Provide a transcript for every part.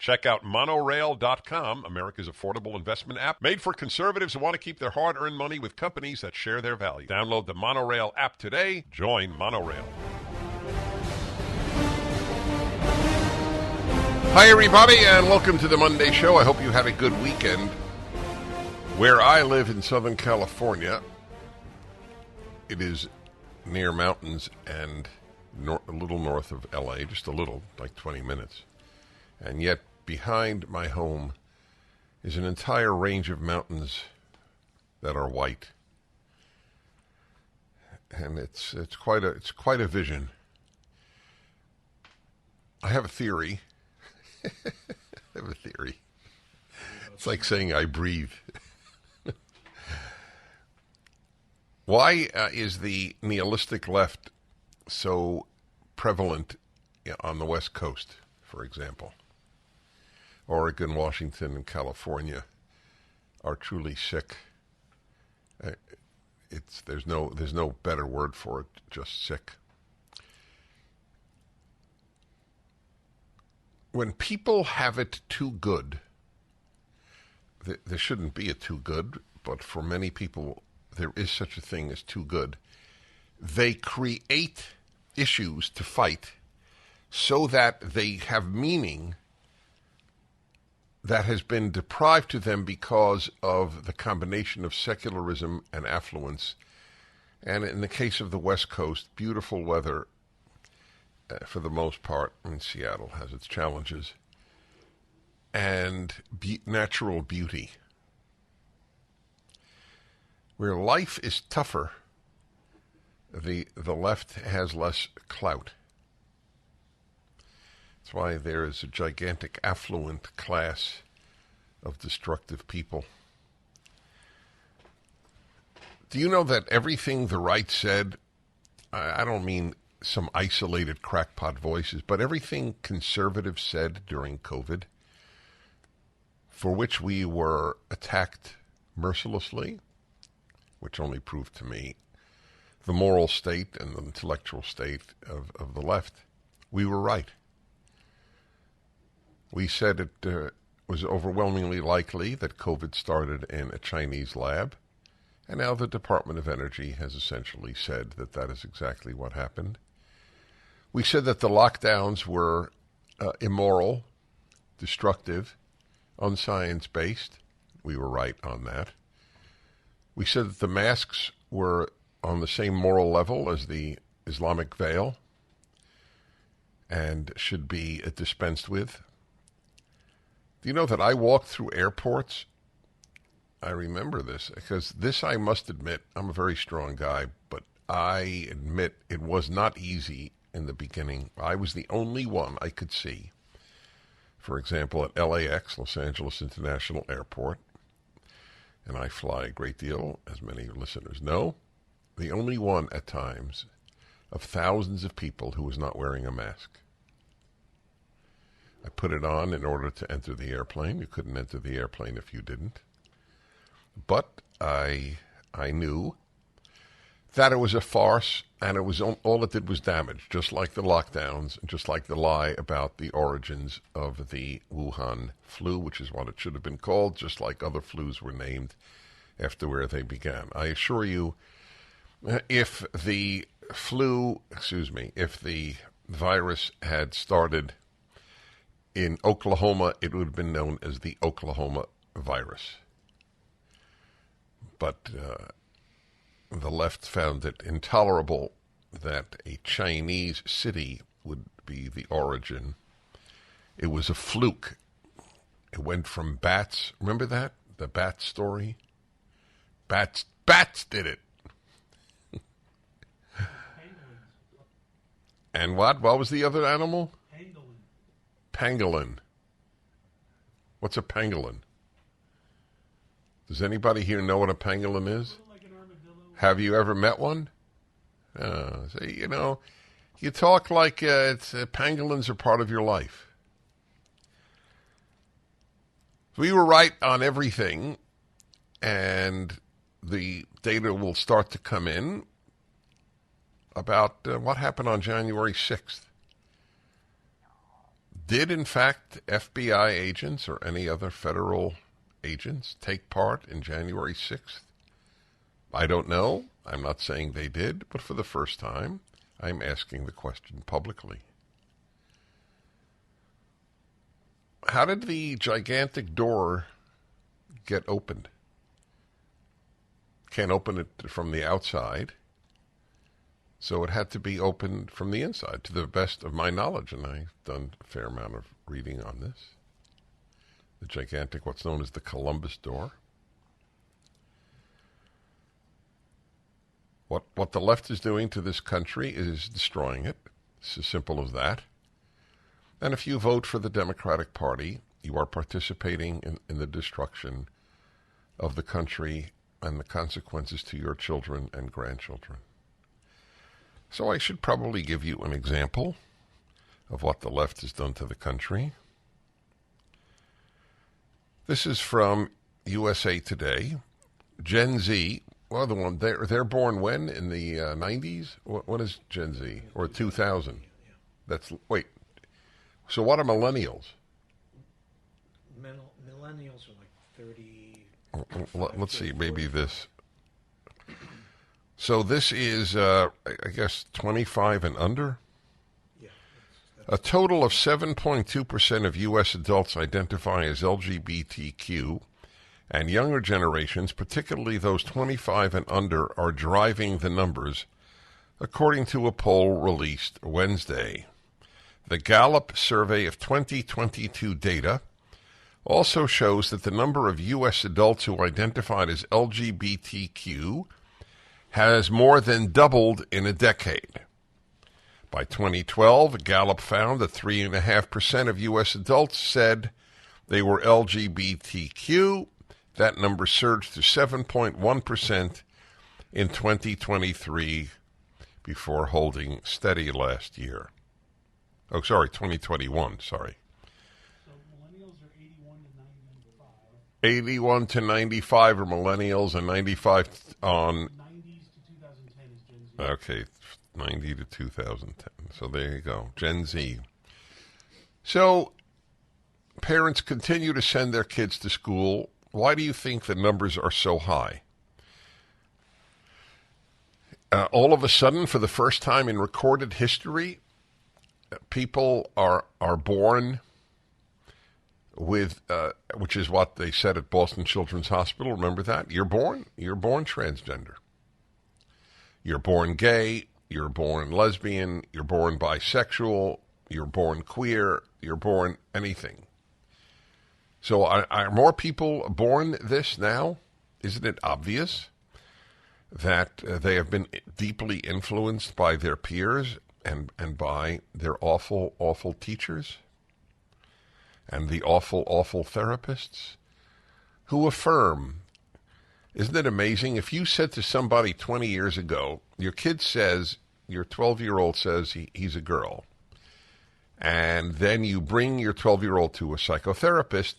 Check out monorail.com, America's affordable investment app, made for conservatives who want to keep their hard-earned money with companies that share their values. Download the Monorail app today. Join Monorail. Hi, everybody, and welcome to the Monday Show. I hope you had a good weekend. Where I live in Southern California, it is near mountains and a little north of L.A., just a little, like 20 minutes. And yet, behind my home is an entire range of mountains that are white. And it's quite a vision. I have a theory. It's like saying I breathe. Why is the nihilistic left so prevalent on the West Coast, for example? Oregon, Washington, and California are truly sick. There's no better word for it, just sick. When people have it too good, there shouldn't be a too good, but for many people there is such a thing as too good. They create issues to fight so that they have meaning that has been deprived to them because of the combination of secularism and affluence. And in the case of the West Coast, beautiful weather for the most part. I mean, Seattle has its challenges. And natural beauty. Where life is tougher, the left has less clout. That's why there is a gigantic affluent class of destructive people. Do you know that everything the right said, I don't mean some isolated crackpot voices, but everything conservatives said during COVID, for which we were attacked mercilessly, which only proved to me the moral state and the intellectual state of the left, we were right. We said it was overwhelmingly likely that COVID started in a Chinese lab, and now the Department of Energy has essentially said that that is exactly what happened. We said that the lockdowns were immoral, destructive, unscience-based. We were right on that. We said that the masks were on the same moral level as the Islamic veil and should be dispensed with. Do you know that I walked through airports? I remember this because this, I must admit, I'm a very strong guy, but I admit it was not easy in the beginning. I was the only one I could see. For example, at LAX, Los Angeles International Airport, and I fly a great deal, as many listeners know, the only one at times of thousands of people who was not wearing a mask. I put it on in order to enter the airplane. You couldn't enter the airplane if you didn't. But I knew that it was a farce, and it was all it did was damage, just like the lockdowns, just like the lie about the origins of the Wuhan flu, which is what it should have been called, just like other flus were named after where they began. I assure you, if the virus had started in Oklahoma, it would have been known as the Oklahoma virus. But the left found it intolerable that a Chinese city would be the origin. It was a fluke. It went from bats. Remember that? The bat story? Bats did it. And what? What was the other animal? Pangolin. What's a pangolin? Does anybody here know what a pangolin is? Like an armadillo. Have you ever met one? So, you talk like pangolins are part of your life. We were right on everything, and the data will start to come in about what happened on January 6th. Did, in fact, FBI agents or any other federal agents take part in January 6th? I don't know. I'm not saying they did, but for the first time, I'm asking the question publicly. How did the gigantic door get opened? Can't open it from the outside, so it had to be opened from the inside, to the best of my knowledge, and I've done a fair amount of reading on this. The gigantic, what's known as the Columbus door. What the left is doing to this country is destroying it. It's as simple as that. And if you vote for the Democratic Party, you are participating in the destruction of the country and the consequences to your children and grandchildren. So I should probably give you an example of what the left has done to the country. This is from USA Today. Gen Z, well, they're born when? In the 90s? What is Gen Z? Or 2000? Wait. So what are millennials? Millennials are like 30. Let's see, maybe this. So this is, I guess, 25 and under? Yeah. A total of 7.2% of U.S. adults identify as LGBTQ, and younger generations, particularly those 25 and under, are driving the numbers, according to a poll released Wednesday. The Gallup survey of 2022 data also shows that the number of U.S. adults who identified as LGBTQ has more than doubled in a decade. By 2012, Gallup found that 3.5% of U.S. adults said they were LGBTQ. That number surged to 7.1% in 2023 before holding steady last year. 2021, sorry. So millennials are 81 to 95. 81 to 95 are millennials, and 95 on... 90s to 2010 is Gen Z. Okay, 90 to 2010. So there you go, Gen Z. So parents continue to send their kids to school. Why do you think the numbers are so high? All of a sudden, for the first time in recorded history, people are born with, which is what they said at Boston Children's Hospital. Remember that? You're born transgender. You're born gay. You're born lesbian. You're born bisexual. You're born queer. You're born anything. So are more people born this now? Isn't it obvious that they have been deeply influenced by their peers and by their awful, awful teachers and the awful, awful therapists who affirm? Isn't it amazing? If you said to somebody 20 years ago, your kid says, your 12-year-old says he's a girl, and then you bring your 12-year-old to a psychotherapist,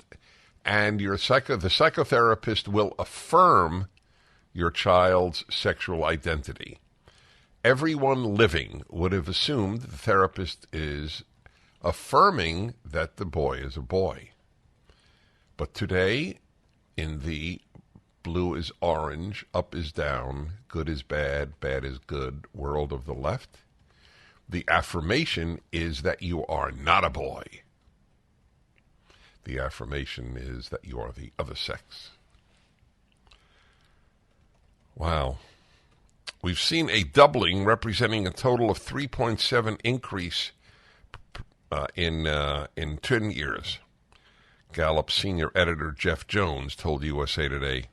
and the psychotherapist will affirm your child's sexual identity. Everyone living would have assumed the therapist is affirming that the boy is a boy. But today, in the blue is orange, up is down, good is bad, bad is good world of the left, the affirmation is that you are not a boy. The affirmation is that you are the other sex. Wow. We've seen a doubling representing a total of 3.7 increase in 10 years. Gallup senior editor Jeff Jones told USA Today,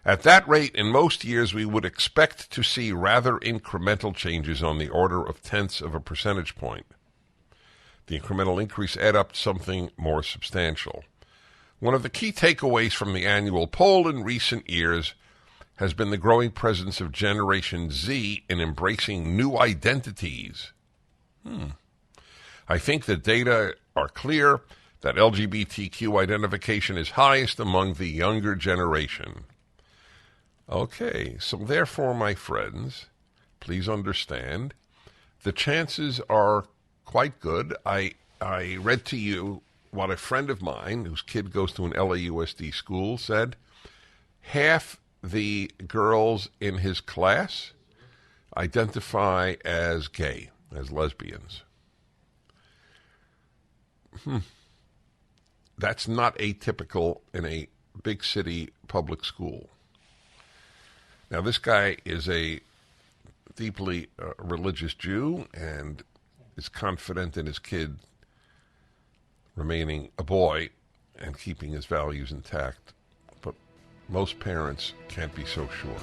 at that rate, in most years, we would expect to see rather incremental changes on the order of tenths of a percentage point. The incremental increase add up to something more substantial. One of the key takeaways from the annual poll in recent years has been the growing presence of Generation Z in embracing new identities. I think the data are clear that LGBTQ identification is highest among the younger generation. Okay, so therefore, my friends, please understand, the chances are quite good. I I read to you what a friend of mine, whose kid goes to an LAUSD school, said. Half the girls in his class identify as gay, as lesbians. That's not atypical in a big city public school. Now, this guy is a deeply religious Jew and is confident in his kid remaining a boy and keeping his values intact. But most parents can't be so sure.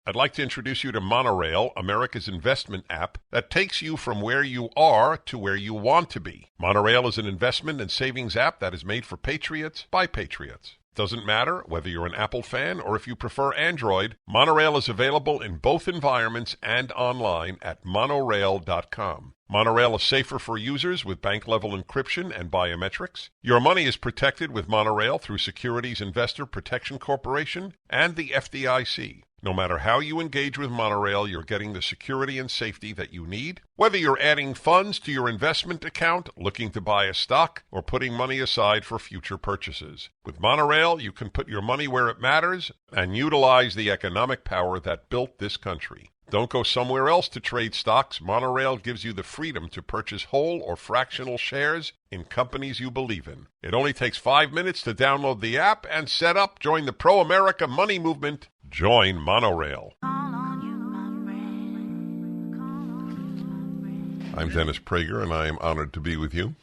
I'd like to introduce you to Monorail, America's investment app that takes you from where you are to where you want to be. Monorail is an investment and savings app that is made for patriots by patriots. Doesn't matter whether you're an Apple fan or if you prefer Android, Monorail is available in both environments and online at monorail.com. Monorail is safer for users with bank-level encryption and biometrics. Your money is protected with Monorail through Securities Investor Protection Corporation and the FDIC. No matter how you engage with Monorail, you're getting the security and safety that you need. Whether you're adding funds to your investment account, looking to buy a stock, or putting money aside for future purchases. With Monorail, you can put your money where it matters and utilize the economic power that built this country. Don't go somewhere else to trade stocks. Monorail gives you the freedom to purchase whole or fractional shares in companies you believe in. It only takes 5 minutes to download the app and set up. Join the pro-America money movement. Join Monorail. I'm Dennis Prager, and I am honored to be with you.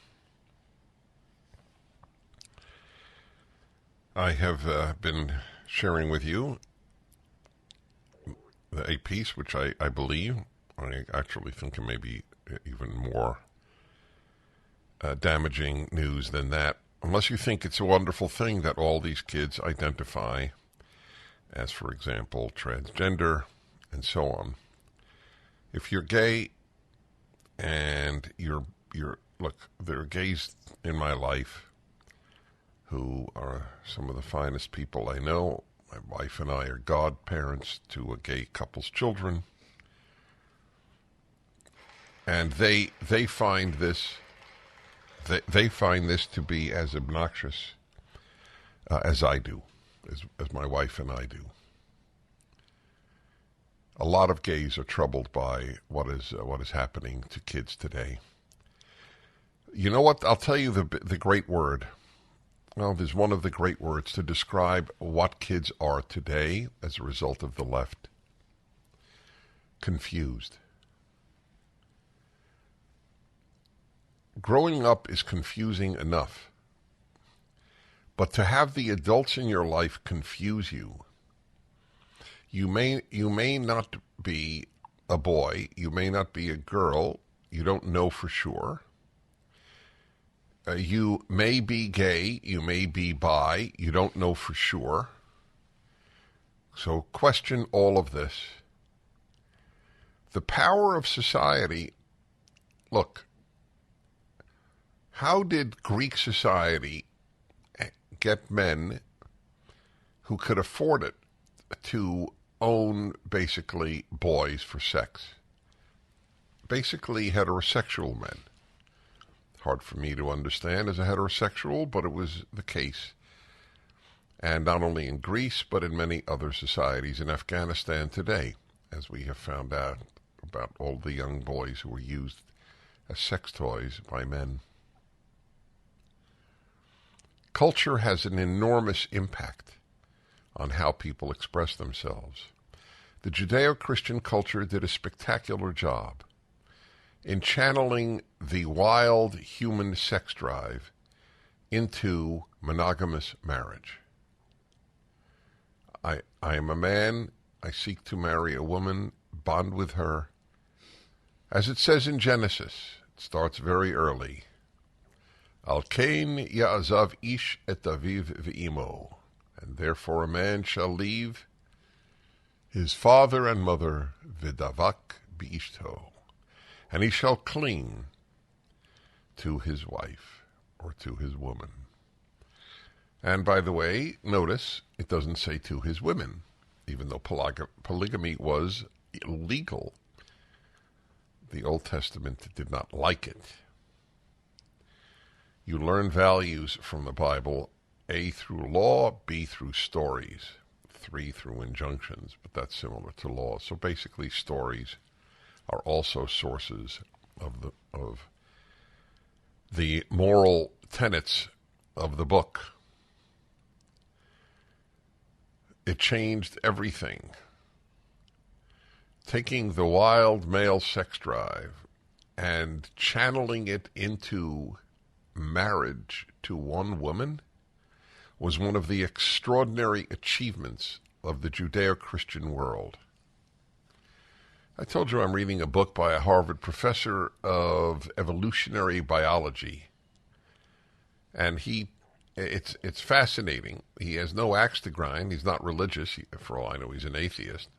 I have been sharing with you a piece which I believe, I actually think it may be even more damaging news than that, unless you think it's a wonderful thing that all these kids identify as, for example, transgender and so on. If you're gay and you're look, there are gays in my life who are some of the finest people I know. My wife and I are godparents to a gay couple's children, and they find this to be as obnoxious as I do, as my wife and I do. A lot of gays are troubled by what is happening to kids today. You know what? I'll tell you the great word. Well, there's one of the great words to describe what kids are today as a result of the left. Confused. Growing up is confusing enough. But to have the adults in your life confuse you, you may not be a boy, you may not be a girl, you don't know for sure. You may be gay, you may be bi, you don't know for sure. So question all of this. The power of society, look, how did Greek society get men who could afford it to own basically boys for sex? Basically heterosexual men. Hard for me to understand as a heterosexual, but it was the case. And not only in Greece, but in many other societies in Afghanistan today, as we have found out about all the young boys who were used as sex toys by men. Culture has an enormous impact on how people express themselves. The Judeo-Christian culture did a spectacular job in channeling the wild human sex drive into monogamous marriage. I am a man, I seek to marry a woman, bond with her. As it says in Genesis, it starts very early. Al kain ya'azav ish et aviv v'imo, and therefore a man shall leave his father and mother, v'davak b'ishto, and he shall cling to his wife or to his woman. And by the way, notice it doesn't say to his women, even though polygamy was illegal. The Old Testament did not like it. You learn values from the Bible, A, through law, B, through stories, 3, through injunctions, but that's similar to law. So basically, stories are also sources of the moral tenets of the book. It changed everything. Taking the wild male sex drive and channeling it into marriage to one woman was one of the extraordinary achievements of the Judeo-Christian world. I told you I'm reading a book by a Harvard professor of evolutionary biology, and it's fascinating. He has no axe to grind. He's not religious. For all I know, he's an atheist.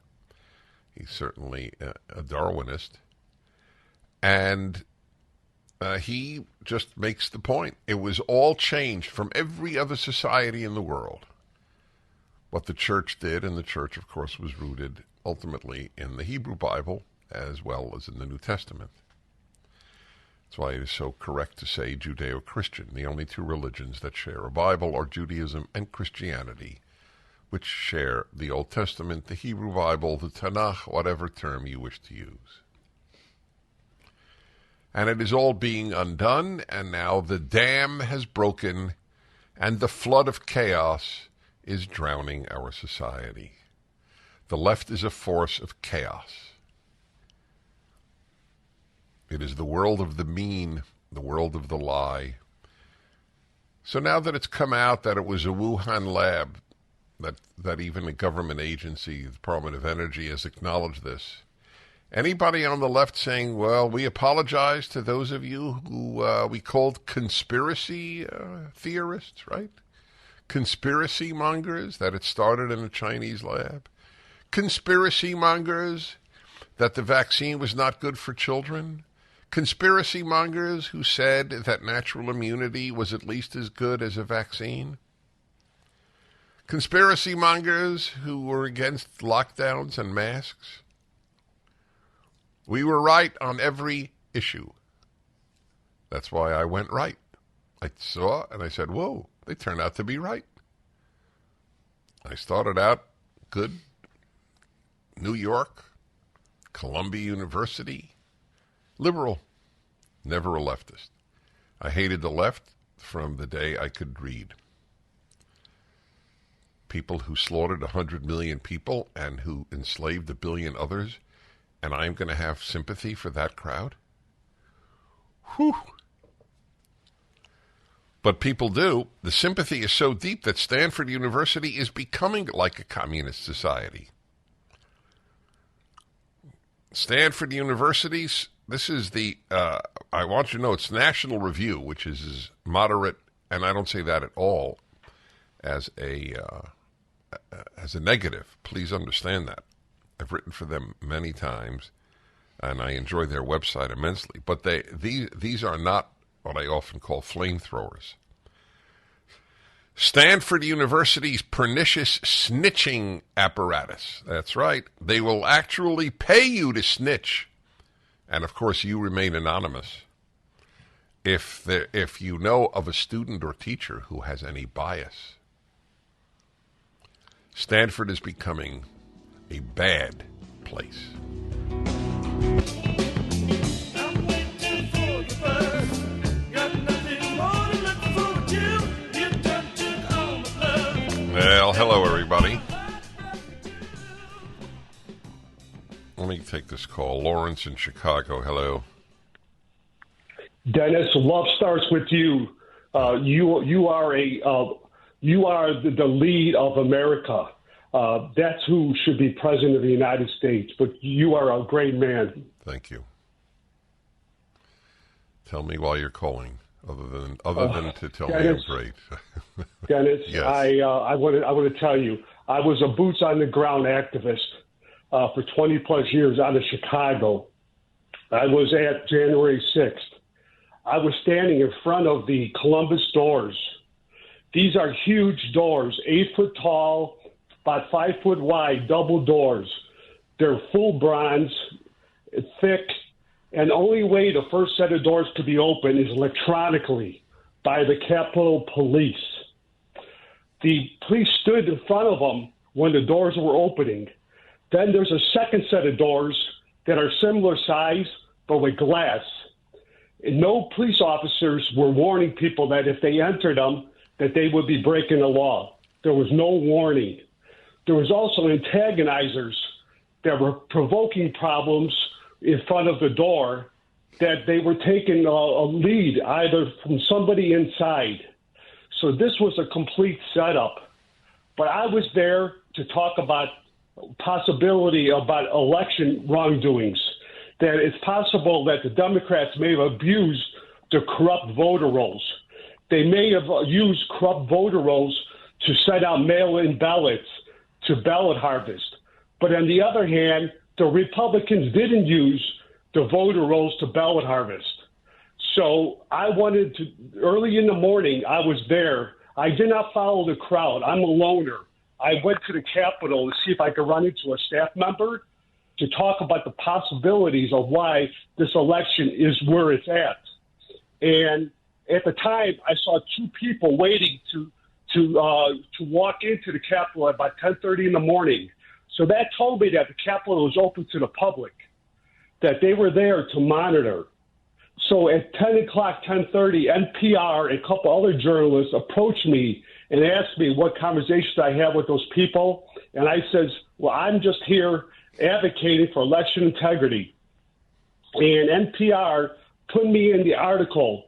He's certainly a Darwinist. And he just makes the point. It was all changed from every other society in the world. What the church did, and the church, of course, was rooted ultimately in the Hebrew Bible as well as in the New Testament. That's why it is so correct to say Judeo-Christian. The only two religions that share a Bible are Judaism and Christianity, which share the Old Testament, the Hebrew Bible, the Tanakh, whatever term you wish to use. And it is all being undone, and now the dam has broken, and the flood of chaos is drowning our society. The left is a force of chaos. It is the world of the mean, the world of the lie. So now that it's come out that it was a Wuhan lab, that even a government agency, the Department of Energy, has acknowledged this, anybody on the left saying, well, we apologize to those of you who we called conspiracy theorists, right? Conspiracy mongers, that it started in a Chinese lab. Conspiracy mongers, that the vaccine was not good for children. Conspiracy mongers who said that natural immunity was at least as good as a vaccine. Conspiracy mongers who were against lockdowns and masks. We were right on every issue. That's why I went right. I saw and I said, whoa, they turned out to be right. I started out good. New York, Columbia University, liberal, never a leftist. I hated the left from the day I could read. People who slaughtered 100 million people and who enslaved 1 billion others, and I'm going to have sympathy for that crowd? Whew. But people do. The sympathy is so deep that Stanford University is becoming like a communist society. Stanford University's, this is the, I want you to know, it's National Review, which is as moderate, and I don't say that at all as a negative. Please understand that. I've written for them many times, and I enjoy their website immensely. But these are not what I often call flamethrowers. Stanford University's pernicious snitching apparatus. That's right. They will actually pay you to snitch. And, of course, you remain anonymous. If you know of a student or teacher who has any bias. Stanford is becoming a bad place. Well, hello, everybody. Let me take this call. Lawrence in Chicago, hello. Dennis, love starts with you. You are the lead of America. That's who should be president of the United States. But you are a great man. Thank you. Tell me why you're calling, other than to tell Dennis, me I'm great. Dennis, yes. I want to tell you, I was a boots on the ground activist for 20 plus years out of Chicago. I was at January 6th. I was standing in front of the Columbus doors. These are huge doors, 8 foot tall, about 5 foot wide, double doors. They're full bronze, thick, and the only way the first set of doors could be open is electronically. by the Capitol Police. The police stood in front of them when the doors were opening. Then there's a second set of doors that are similar size, but with glass. And no police officers were warning people that if they entered them, that they would be breaking the law. There was no warning. There was also antagonizers that were provoking problems in front of the door, that they were taking a lead either from somebody inside. So this was a complete setup. But I was there to talk about possibility about election wrongdoings, that it's possible that the Democrats may have abused the corrupt voter rolls. They may have used corrupt voter rolls to send out mail-in ballots to ballot harvest. But on the other hand, the Republicans didn't use the voter rolls to ballot harvest. So I wanted to, early in the morning, I was there. I did not follow the crowd. I'm a loner. I went to the Capitol to see if I could run into a staff member to talk about the possibilities of why this election is where it's at. And at the time, I saw two people waiting to walk into the Capitol at about 10:30 in the morning. So that told me that the Capitol was open to the public, that they were there to monitor. So at 10 o'clock, 10:30, NPR and a couple other journalists approached me and asked me what conversations I had with those people. And I says, well, I'm just here advocating for election integrity. And NPR put me in the article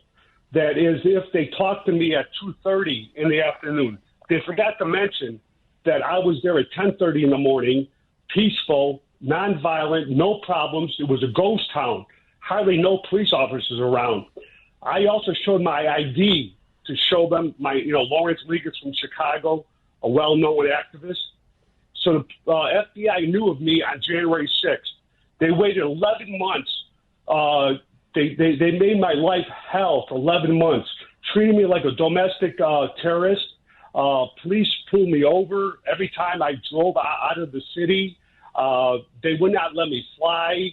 that is if they talked to me at 2:30 in the afternoon. They forgot to mention that I was there at 10:30 in the morning, peaceful, nonviolent, no problems. It was a ghost town, hardly no police officers around. I also showed my ID to show them my, Lawrence Liggett from Chicago, a well-known activist. So the FBI knew of me on January 6th. They waited 11 months. They made my life hell for 11 months, treating me like a domestic terrorist. Police pulled me over every time I drove out of the city. They would not let me fly.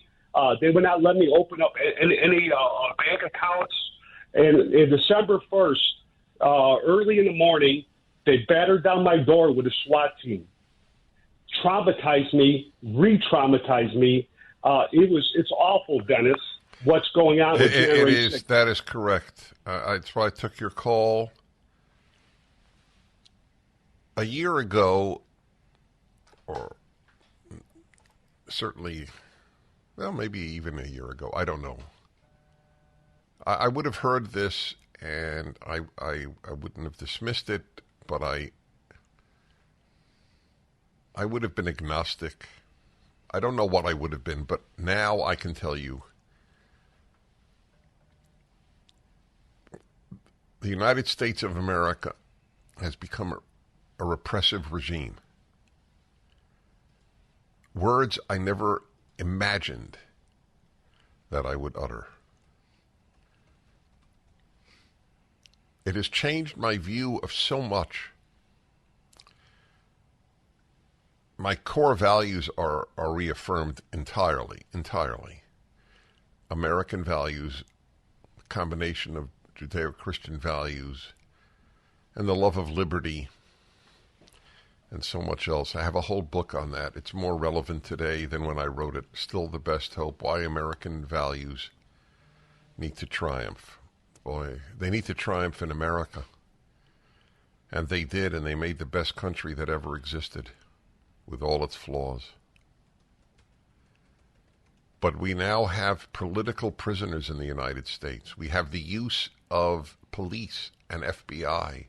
They would not let me open up any bank accounts. And in December 1st, early in the morning, they battered down my door with a SWAT team. Traumatized me, re-traumatized me. It's awful, Dennis, what's going on with January 6th. That is correct. That's why I took your call. A year ago, or certainly, well, maybe even a year ago, I don't know. I would have heard this, and I wouldn't have dismissed it, but I would have been agnostic. I don't know what I would have been, but now I can tell you the United States of America has become a repressive regime. Words I never imagined that I would utter. It has changed my view of so much. My core values are reaffirmed entirely. American values, a combination of Judeo-Christian values, and the love of liberty, and so much else. I have a whole book on that. It's more relevant today than when I wrote it. Still the best hope, why American values need to triumph. Boy, they need to triumph in America. And they did, and they made the best country that ever existed, with all its flaws. But we now have political prisoners in the United States. We have the use of police and FBI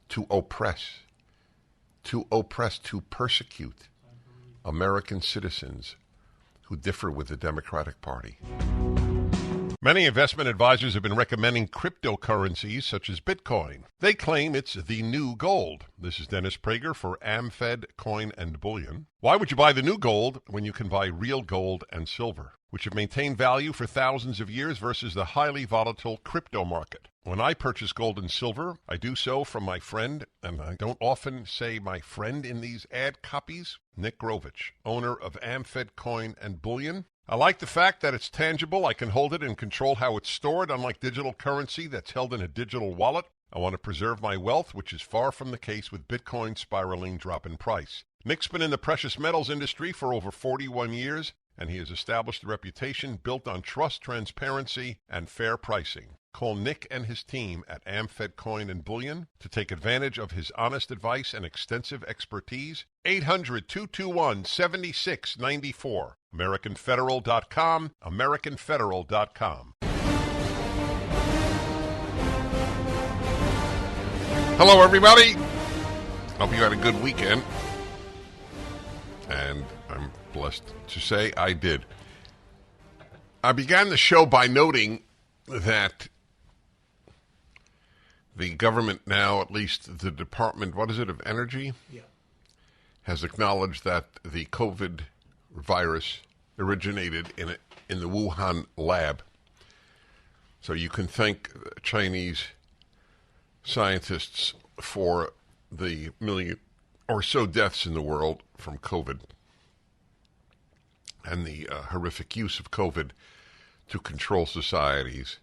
to oppress, to persecute American citizens who differ with the Democratic Party. Many investment advisors have been recommending cryptocurrencies such as Bitcoin. They claim it's the new gold. This is Dennis Prager for AmFed Coin and Bullion. Why would you buy the new gold when you can buy real gold and silver, which have maintained value for thousands of years versus the highly volatile crypto market? When I purchase gold and silver, I do so from my friend, and I don't often say my friend in these ad copies, Nick Grovich, owner of AmFed Coin and Bullion. I like the fact that it's tangible. I can hold it and control how it's stored, unlike digital currency that's held in a digital wallet. I want to preserve my wealth, which is far from the case with Bitcoin spiraling drop in price. Nick's been in the precious metals industry for over 41 years, and he has established a reputation built on trust, transparency, and fair pricing. Call Nick and his team at Amfed Coin and Bullion to take advantage of his honest advice and extensive expertise. 800-221-7694. AmericanFederal.com. AmericanFederal.com. Hello, everybody. Hope you had a good weekend. And I'm blessed to say I did. I began the show by noting that the government now, at least the Department, of Energy? Yeah. Has acknowledged that the COVID virus originated in the Wuhan lab. So you can thank Chinese scientists for the million or so deaths in the world from COVID and the horrific use of COVID to control societies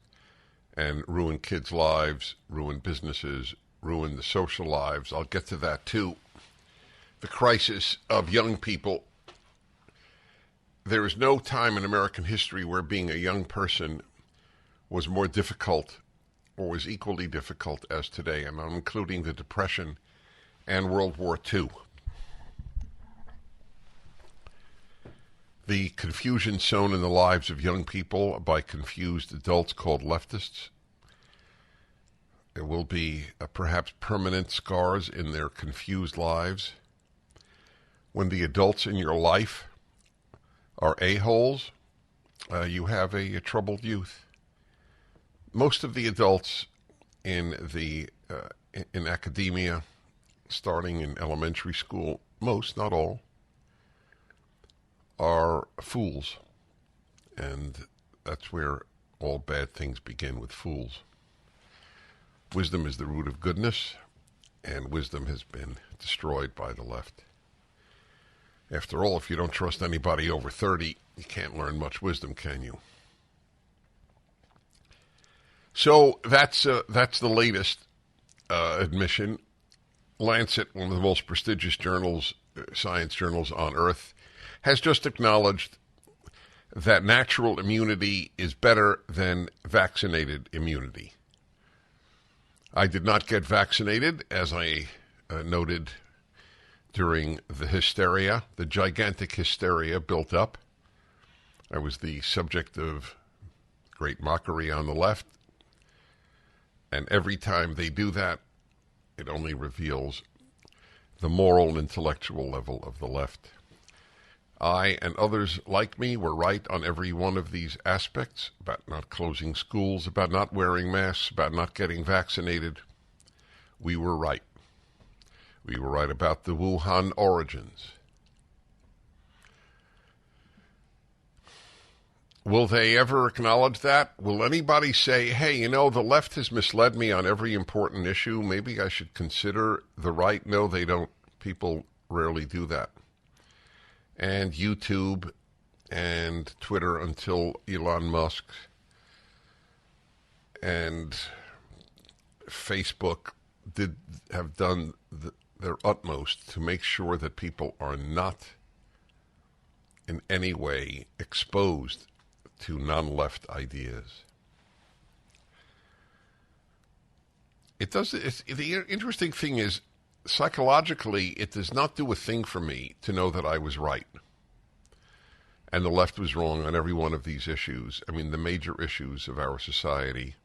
and ruin kids' lives, ruin businesses, ruin the social lives. I'll get to that too. The crisis of young people. There is no time in American history where being a young person was more difficult or was equally difficult as today, and I'm including the Depression and World War II. The confusion sown in the lives of young people by confused adults called leftists. There will be perhaps permanent scars in their confused lives. When the adults in your life are a-holes, you have a troubled youth. Most of the adults in academia, starting in elementary school, most, not all, are fools. And that's where all bad things begin, with fools. Wisdom is the root of goodness, and wisdom has been destroyed by the left. After all, if you don't trust anybody over 30, you can't learn much wisdom, can you? So that's the latest admission. Lancet, one of the most prestigious journals, science journals on earth, has just acknowledged that natural immunity is better than vaccinated immunity. I did not get vaccinated, as I noted during the hysteria, the gigantic hysteria built up. I was the subject of great mockery on the left. And every time they do that, it only reveals the moral and intellectual level of the left. I and others like me were right on every one of these aspects, about not closing schools, about not wearing masks, about not getting vaccinated. We were right. We were right about the Wuhan origins. Will they ever acknowledge that? Will anybody say, hey, you know, the left has misled me on every important issue. Maybe I should consider the right? No, they don't. People rarely do that. And YouTube and Twitter, until Elon Musk and Facebook have done their utmost to make sure that people are not in any way exposed to non-left ideas. The interesting thing is, psychologically, it does not do a thing for me to know that I was right and the left was wrong on every one of these issues. I mean, the major issues of our society.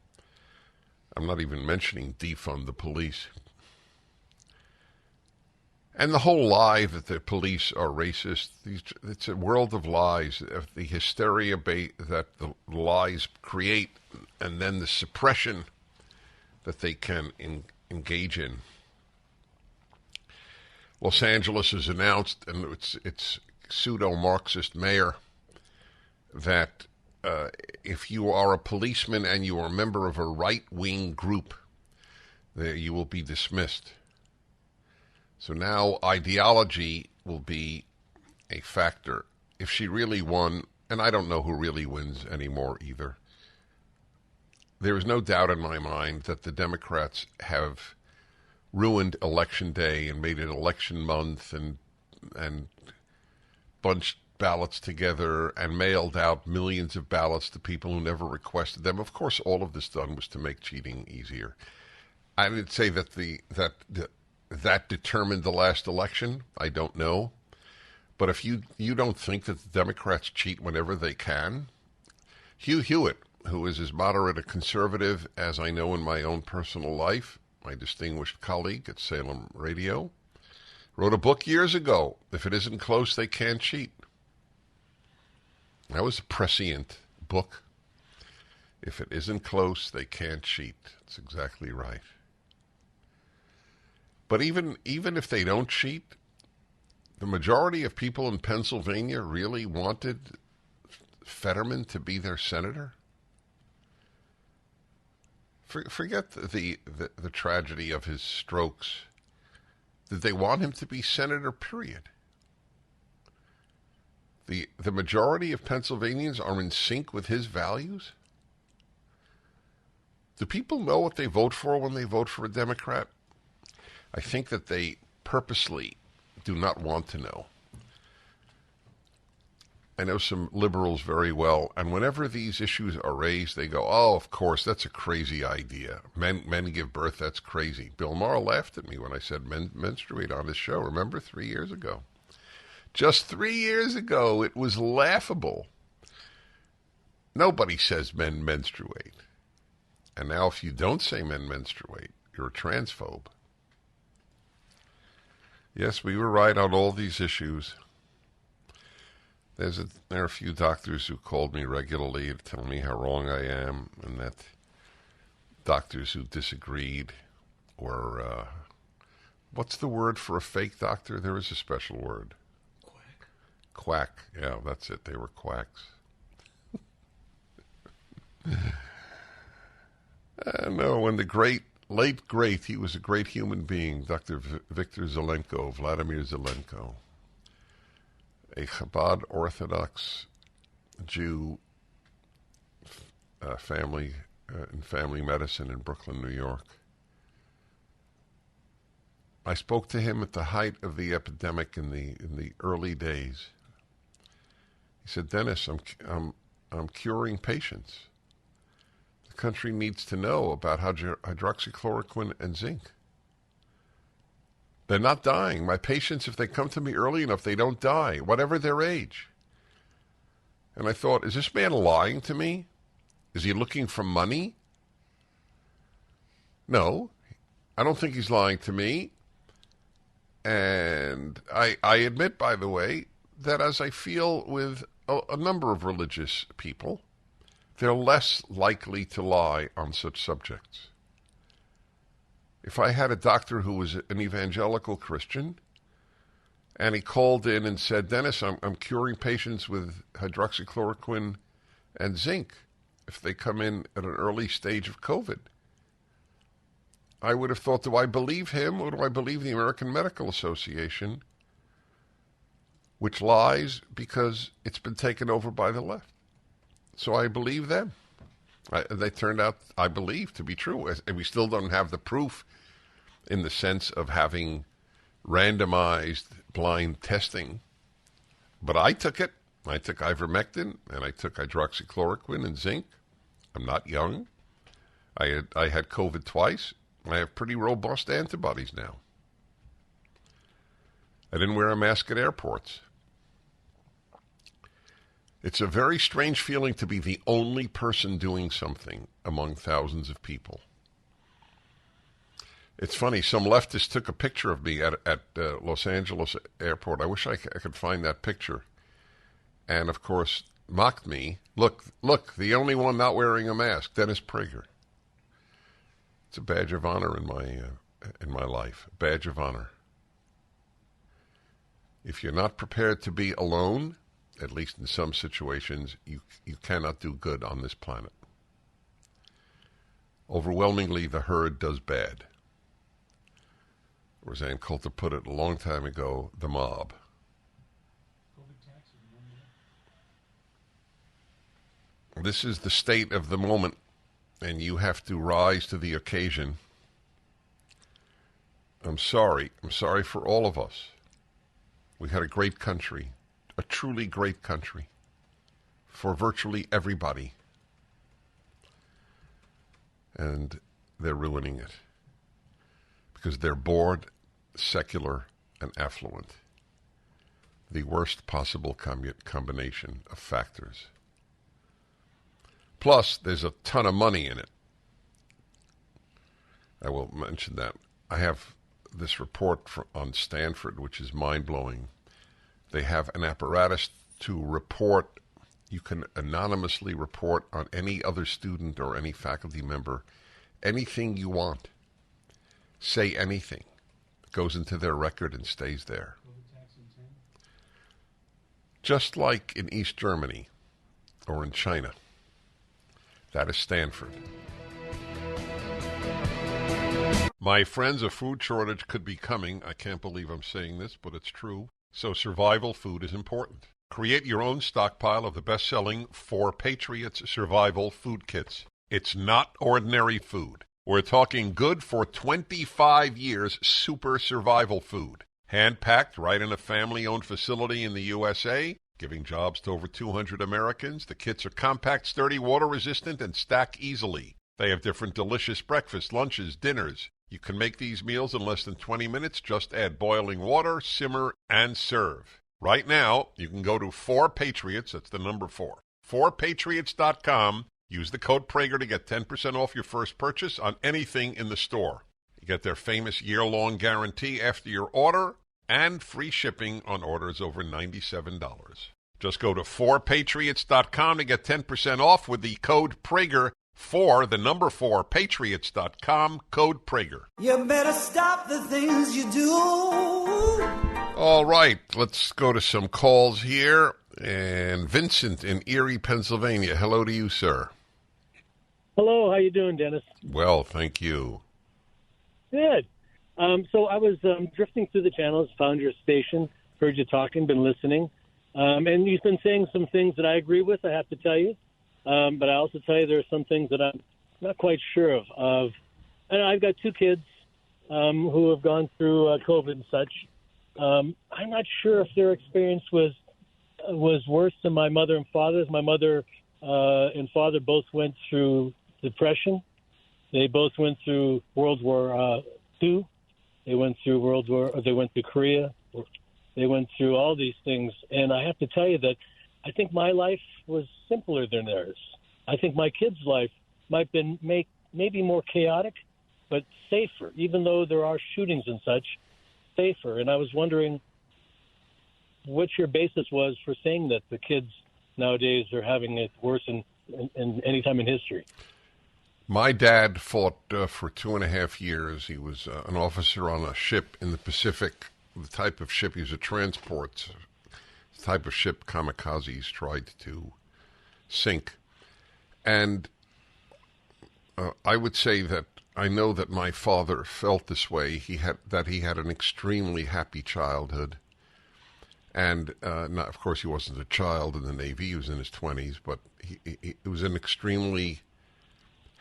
I'm not even mentioning defund the police. And the whole lie that the police are racist, it's a world of lies. The hysteria that the lies create, and then the suppression that they can engage in. Los Angeles has announced, and its pseudo-Marxist mayor, that if you are a policeman and you are a member of a right-wing group, you will be dismissed. So now ideology will be a factor. If she really won and I don't know who really wins anymore either. There is no doubt in my mind that the Democrats have ruined Election Day and made it election month and bunched ballots together and mailed out millions of ballots to people who never requested them. Of course, all of this done was to make cheating easier. I didn't say that that determined the last election. I don't know. But if you don't think that the Democrats cheat whenever they can, Hugh Hewitt, who is as moderate a conservative as I know in my own personal life, my distinguished colleague at Salem Radio, wrote a book years ago, If It Isn't Close, They Can't Cheat. That was a prescient book. If it isn't close, they can't cheat. That's exactly right. But even if they don't cheat, the majority of people in Pennsylvania really wanted Fetterman to be their senator. Forget the tragedy of his strokes. Did they want him to be senator, period? The majority of Pennsylvanians are in sync with his values? Do people know what they vote for when they vote for a Democrat? I think that they purposely do not want to know. I know some liberals very well, and whenever these issues are raised, they go, oh, of course, that's a crazy idea. Men give birth, that's crazy. Bill Maher laughed at me when I said men menstruate on his show, remember, 3 years ago. Just 3 years ago, it was laughable. Nobody says men menstruate. And now if you don't say men menstruate, you're a transphobe. Yes, we were right on all these issues. There are a few doctors who called me regularly to tell me how wrong I am, and that doctors who disagreed were, what's the word for a fake doctor? There is a special word. Quack. Yeah, that's it. They were quacks. No, when the late great, he was a great human being, Dr. Victor Zelenko, Vladimir Zelenko, a Chabad Orthodox Jew family in family medicine in Brooklyn, New York. I spoke to him at the height of the epidemic in the early days. He said, Dennis, I'm curing patients. The country needs to know about hydroxychloroquine and zinc. They're not dying. My patients, if they come to me early enough, they don't die, whatever their age. And I thought, is this man lying to me? Is he looking for money? No, I don't think he's lying to me. And I admit, by the way, that as I feel with a number of religious people, they're less likely to lie on such subjects. If I had a doctor who was an evangelical Christian, and he called in and said, Dennis, I'm curing patients with hydroxychloroquine and zinc if they come in at an early stage of COVID, I would have thought, do I believe him or do I believe the American Medical Association, which lies because it's been taken over by the left? So I believe them. They turned out, I believe, to be true. And we still don't have the proof in the sense of having randomized blind testing. But I took it. I took ivermectin and I took hydroxychloroquine and zinc. I'm not young. I had COVID twice. I have pretty robust antibodies now. I didn't wear a mask at airports. It's a very strange feeling to be the only person doing something among thousands of people. It's funny, some leftist took a picture of me at Los Angeles airport. I wish I could find that picture. And, of course, mocked me. Look, the only one not wearing a mask, Dennis Prager. It's a badge of honor in my life, a badge of honor. If you're not prepared to be alone, at least in some situations, you cannot do good on this planet. Overwhelmingly, the herd does bad. Or as Ann Coulter put it a long time ago, the mob. This is the state of the moment, and you have to rise to the occasion. I'm sorry. I'm sorry for all of us. We had a great country, a truly great country, for virtually everybody. And they're ruining it because they're bored, secular, and affluent. The worst possible combination of factors. Plus, there's a ton of money in it. I will mention that. I have this report on Stanford, which is mind-blowing. They have an apparatus to report. You can anonymously report on any other student or any faculty member anything you want. Say anything. It goes into their record and stays there. Just like in East Germany or in China. That is Stanford. My friends, a food shortage could be coming. I can't believe I'm saying this, but it's true. So survival food is important. Create your own stockpile of the best-selling 4 Patriots Survival Food Kits. It's not ordinary food. We're talking good for 25 years super survival food. Hand-packed right in a family-owned facility in the USA, giving jobs to over 200 Americans. The kits are compact, sturdy, water-resistant, and stack easily. They have different delicious breakfasts, lunches, dinners. You can make these meals in less than 20 minutes. Just add boiling water, simmer, and serve. Right now, you can go to 4Patriots, that's the number 4, 4patriots.com. Use the code Prager to get 10% off your first purchase on anything in the store. You get their famous year-long guarantee after your order and free shipping on orders over $97. Just go to 4patriots.com to get 10% off with the code Prager. The number 4, patriots.com, code Prager. You better stop the things you do. All right, let's go to some calls here. And Vincent in Erie, Pennsylvania. Hello to you, sir. Hello, how you doing, Dennis? Well, thank you. Good. So I was drifting through the channels, found your station, heard you talking, been listening. And you've been saying some things that I agree with, I have to tell you. But I also tell you there are some things that I'm not quite sure of. And I've got 2 kids who have gone through COVID and such. I'm not sure if their experience was worse than my mother and father's. My mother and father both went through depression. They both went through World War II. They went through they went to Korea. They went through all these things. And I have to tell you that I think my life was simpler than theirs. I think my kids' life might have been maybe more chaotic, but safer, even though there are shootings and such, safer. And I was wondering what your basis was for saying that the kids nowadays are having it worse than any time in history. My dad fought for 2.5 years. He was an officer on a ship in the Pacific. The type of ship, he was a transport type of ship kamikazes tried to sink. And I would say that I know that my father felt this way. He had an extremely happy childhood. And of course, he wasn't a child in the Navy. He was in his 20s, but it was an extremely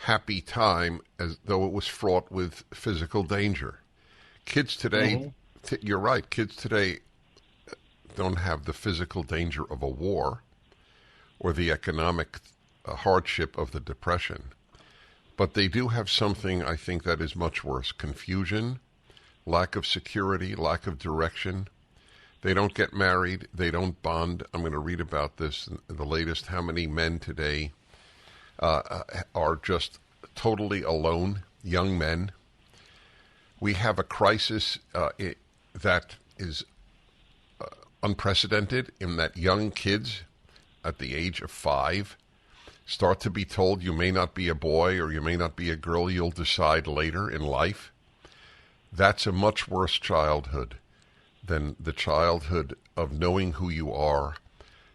happy time, as though it was fraught with physical danger. Kids today, you're right, kids today don't have the physical danger of a war or the economic hardship of the Depression. But they do have something, I think, that is much worse. Confusion, lack of security, lack of direction. They don't get married. They don't bond. I'm going to read about this in the latest, how many men today are just totally alone, young men. We have a crisis that is unprecedented in that young kids at the age of 5 start to be told you may not be a boy or you may not be a girl, you'll decide later in life. That's a much worse childhood than the childhood of knowing who you are,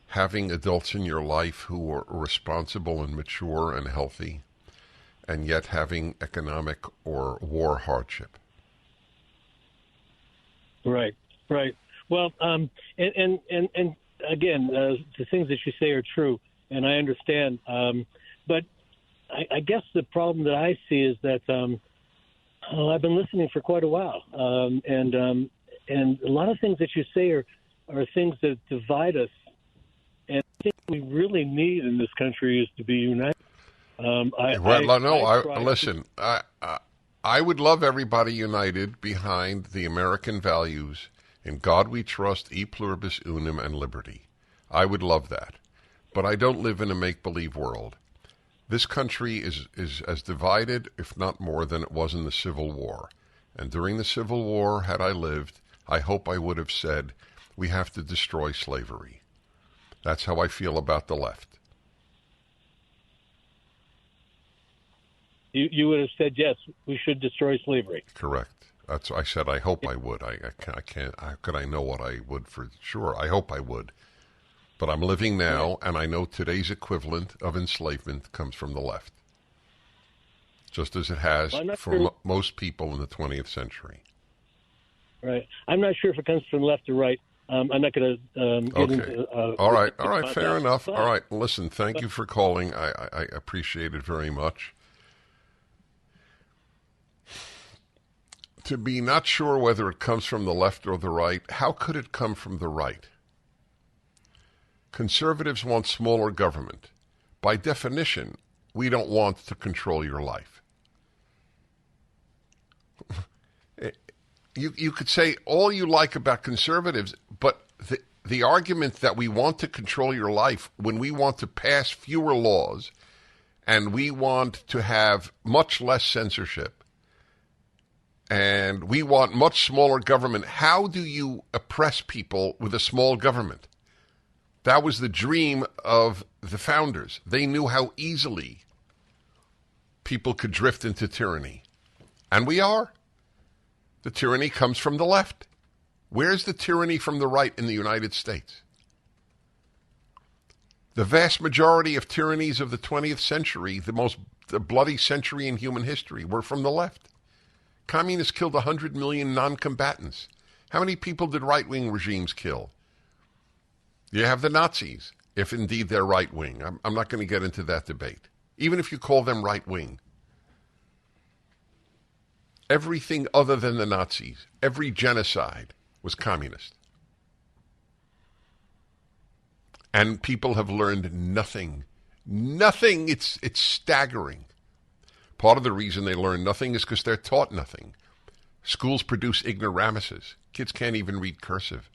having adults in your life who are responsible and mature and healthy, and yet having economic or war hardship. Right. Well, and again, the things that you say are true. and I understand. But I guess the problem that I see is that I've been listening for quite a while, and a lot of things that you say are things that divide us. And I think we really need in this country is to be united. Listen. I would love everybody united behind the American values in God we trust, e pluribus unum, and liberty. I would love that. But I don't live in a make-believe world. This country is as divided, if not more, than it was in the Civil War. And during the Civil War, had I lived, I hope I would have said, we have to destroy slavery. That's how I feel about the left. You would have said, yes, we should destroy slavery. Correct. That's I said. I hope I would. I can't. How could I know what I would for sure? I hope I would. But I'm living now, and I know today's equivalent of enslavement comes from the left, just as it has for most people in the 20th century. Right. I'm not sure if it comes from left or right. I'm not going to get into... All right. Fair enough. All right. Listen, thank you for calling. I appreciate it very much. To be not sure whether it comes from the left or the right, how could it come from the right? Conservatives want smaller government. By definition, we don't want to control your life. You could say all you like about conservatives, but the argument that we want to control your life when we want to pass fewer laws and we want to have much less censorship and we want much smaller government, how do you oppress people with a small government? That was the dream of the founders. They knew how easily people could drift into tyranny. And we are. The tyranny comes from the left. Where's the tyranny from the right in the United States? The vast majority of tyrannies of the 20th century, the bloody century in human history, were from the left. Communists killed 100 million non-combatants. How many people did right-wing regimes kill? You have the Nazis, if indeed they're right-wing. I'm not going to get into that debate. Even if you call them right-wing. Everything other than the Nazis, every genocide was communist. And people have learned nothing. Nothing. It's staggering. Part of the reason they learn nothing is because they're taught nothing. Schools produce ignoramuses. Kids can't even read cursive.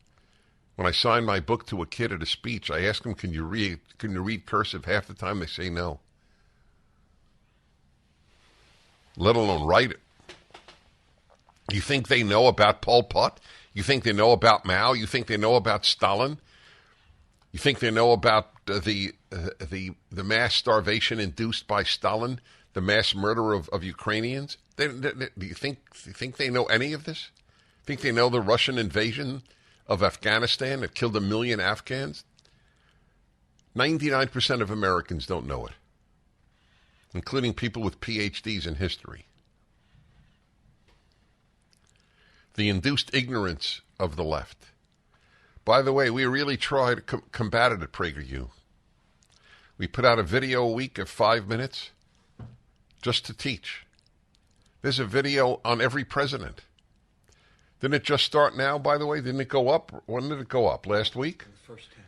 When I sign my book to a kid at a speech, I ask them, can you read cursive? Half the time they say no. Let alone write it. You think they know about Pol Pot? You think they know about Mao? You think they know about Stalin? You think they know about the mass starvation induced by Stalin? The mass murder of Ukrainians? Do you think they know any of this? Think they know the Russian invasion of Afghanistan that killed 1 million Afghans? 99% of Americans don't know it, including people with PhDs in history. The induced ignorance of the left. By the way, we really try to combat it at PragerU. We put out a video a week of 5 minutes just to teach. There's a video on every president. Didn't it just start now, by the way? Didn't it go up? When did it go up? Last week? The first 10.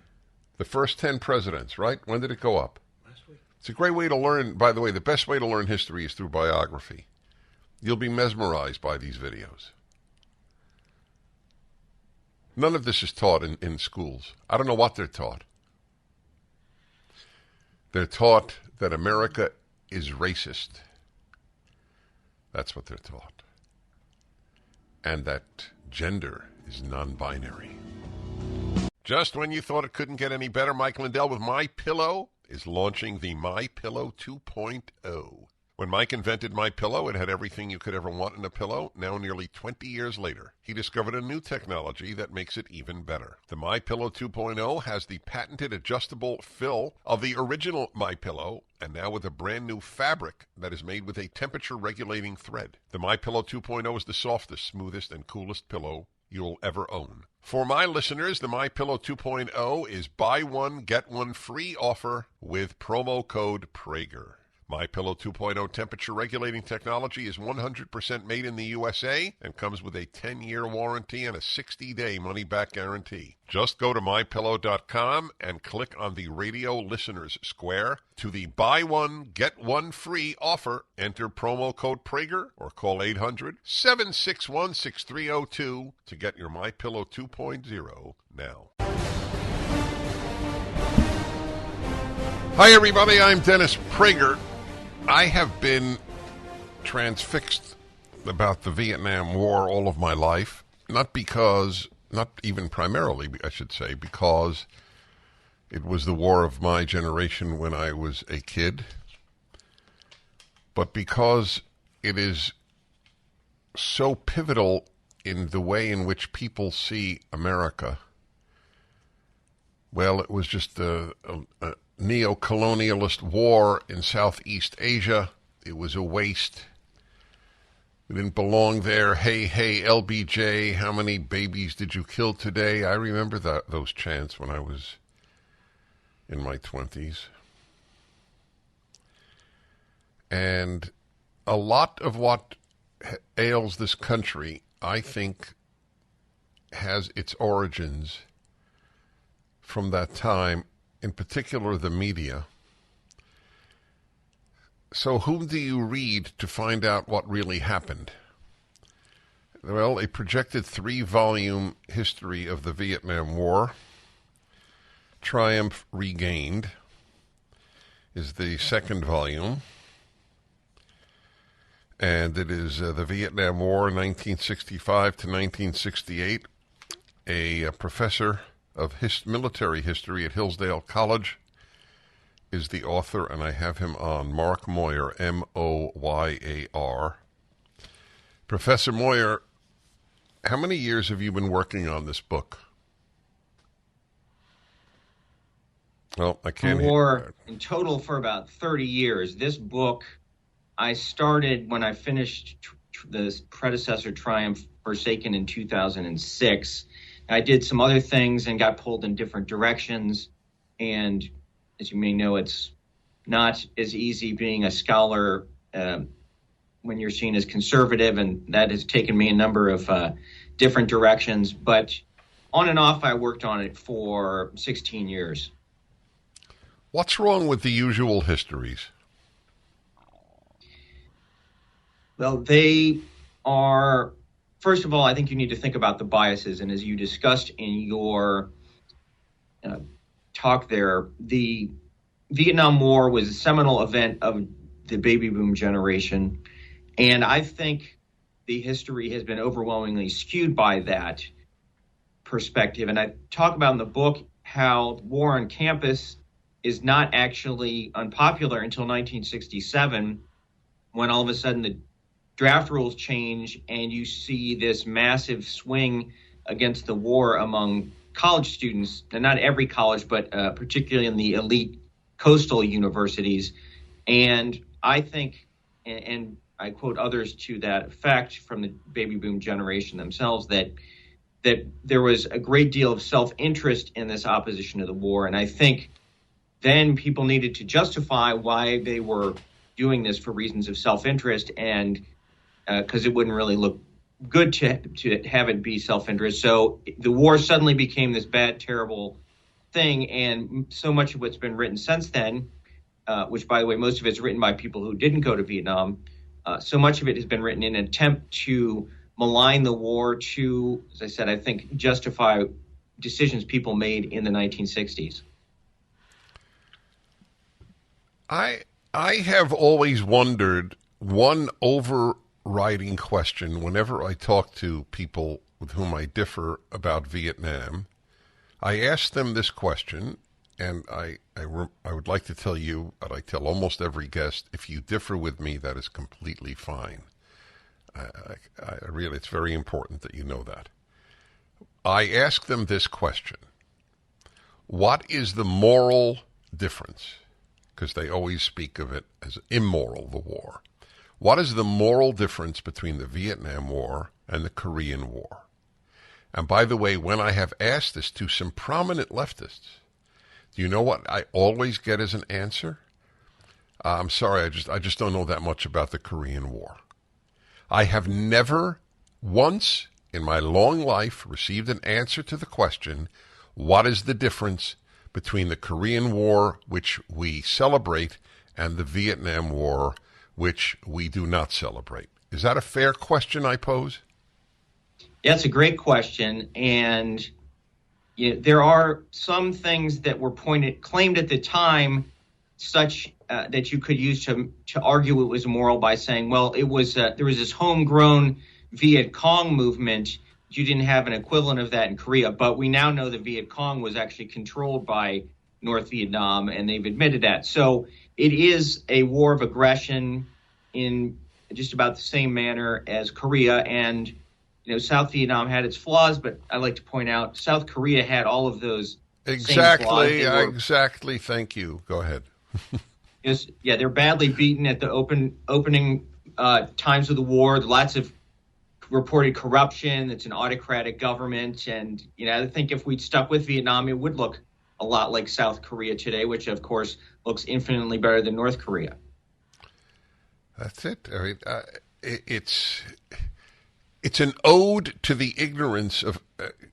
The first 10 presidents, right? When did it go up? Last week. It's a great way to learn. By the way, the best way to learn history is through biography. You'll be mesmerized by these videos. None of this is taught in schools. I don't know what they're taught. They're taught that America is racist. That's what they're taught. And that gender is non-binary. Just when you thought it couldn't get any better, Mike Lindell with MyPillow is launching the MyPillow 2.0. When Mike invented MyPillow, it had everything you could ever want in a pillow. Now, nearly 20 years later, he discovered a new technology that makes it even better. The MyPillow 2.0 has the patented adjustable fill of the original MyPillow, and now with a brand new fabric that is made with a temperature-regulating thread. The MyPillow 2.0 is the softest, smoothest, and coolest pillow you'll ever own. For my listeners, the MyPillow 2.0 is buy one, get one free offer with promo code Prager. MyPillow 2.0 temperature regulating technology is 100% made in the USA and comes with a 10-year warranty and a 60-day money-back guarantee. Just go to MyPillow.com and click on the radio listeners square to the buy one, get one free offer. Enter promo code Prager or call 800-761-6302 to get your MyPillow 2.0 now. Hi, everybody. I'm Dennis Prager. I have been transfixed about the Vietnam War all of my life, not even primarily, I should say, because it was the war of my generation when I was a kid, but because it is so pivotal in the way in which people see America. Well, it was just a neo-colonialist war in Southeast Asia. It was a waste. We didn't belong there. Hey, hey, LBJ, how many babies did you kill today? I remember those chants when I was in my 20s. And a lot of what ails this country, I think, has its origins from that time, in particular the media. So whom do you read to find out what really happened? Well, a projected 3-volume history of the Vietnam War, Triumph Regained, is the second volume. And it is the Vietnam War, 1965 to 1968. A professor of military history at Hillsdale College is the author, and I have him on. Mark Moyar, M-O-Y-A-R. Professor Moyar, how many years have you been working on this book? Well, I can't hear. In total for about 30 years. This book I started when I finished the predecessor, Triumph Forsaken, in 2006. I did some other things and got pulled in different directions. And as you may know, it's not as easy being a scholar when you're seen as conservative, and that has taken me a number of different directions. But on and off, I worked on it for 16 years. What's wrong with the usual histories? Well, they are, first of all, I think you need to think about the biases. And as you discussed in your talk there, the Vietnam War was a seminal event of the baby boom generation. And I think the history has been overwhelmingly skewed by that perspective. And I talk about in the book how war on campus is not actually unpopular until 1967, when all of a sudden the draft rules change and you see this massive swing against the war among college students, and not every college, but particularly in the elite coastal universities. And I think, and I quote others to that effect from the baby boom generation themselves, that there was a great deal of self-interest in this opposition to the war. And I think then people needed to justify why they were doing this for reasons of self-interest, and because it wouldn't really look good to have it be self-interest. So the war suddenly became this bad, terrible thing, and so much of what's been written since then, which, by the way, most of it's written by people who didn't go to Vietnam, so much of it has been written in an attempt to malign the war, to, as I said, I think, justify decisions people made in the 1960s. I have always wondered, one overriding question whenever I talk to people with whom I differ about Vietnam. I ask them this question, and I would like to tell you, but I tell almost every guest, if you differ with me, that is completely fine. I really, it's very important that you know that. I ask them this question: what is the moral difference? Because they always speak of it as immoral, the war. What is the moral difference between the Vietnam War and the Korean War? And by the way, when I have asked this to some prominent leftists, do you know what I always get as an answer? I'm sorry, I just don't know that much about the Korean War. I have never once in my long life received an answer to the question, what is the difference between the Korean War, which we celebrate, and the Vietnam War, which we do not celebrate? Is that a fair question I pose? Yeah, it's a great question. And there are some things that were claimed at the time, such that you could use to argue it was immoral by saying, well, it was there was this homegrown Viet Cong movement. You didn't have an equivalent of that in Korea, but we now know the Viet Cong was actually controlled by North Vietnam, and they've admitted that. So it is a war of aggression in just about the same manner as Korea. And South Vietnam had its flaws, but I like to point out South Korea had all of those exactly same flaws. Exactly. Thank you. Go ahead. Yeah, they're badly beaten at the opening times of the war. Lots of reported corruption. It's an autocratic government. And, I think if we'd stuck with Vietnam, it would look a lot like South Korea today, which, of course, looks infinitely better than North Korea. That's it. I mean, it's an ode to the ignorance of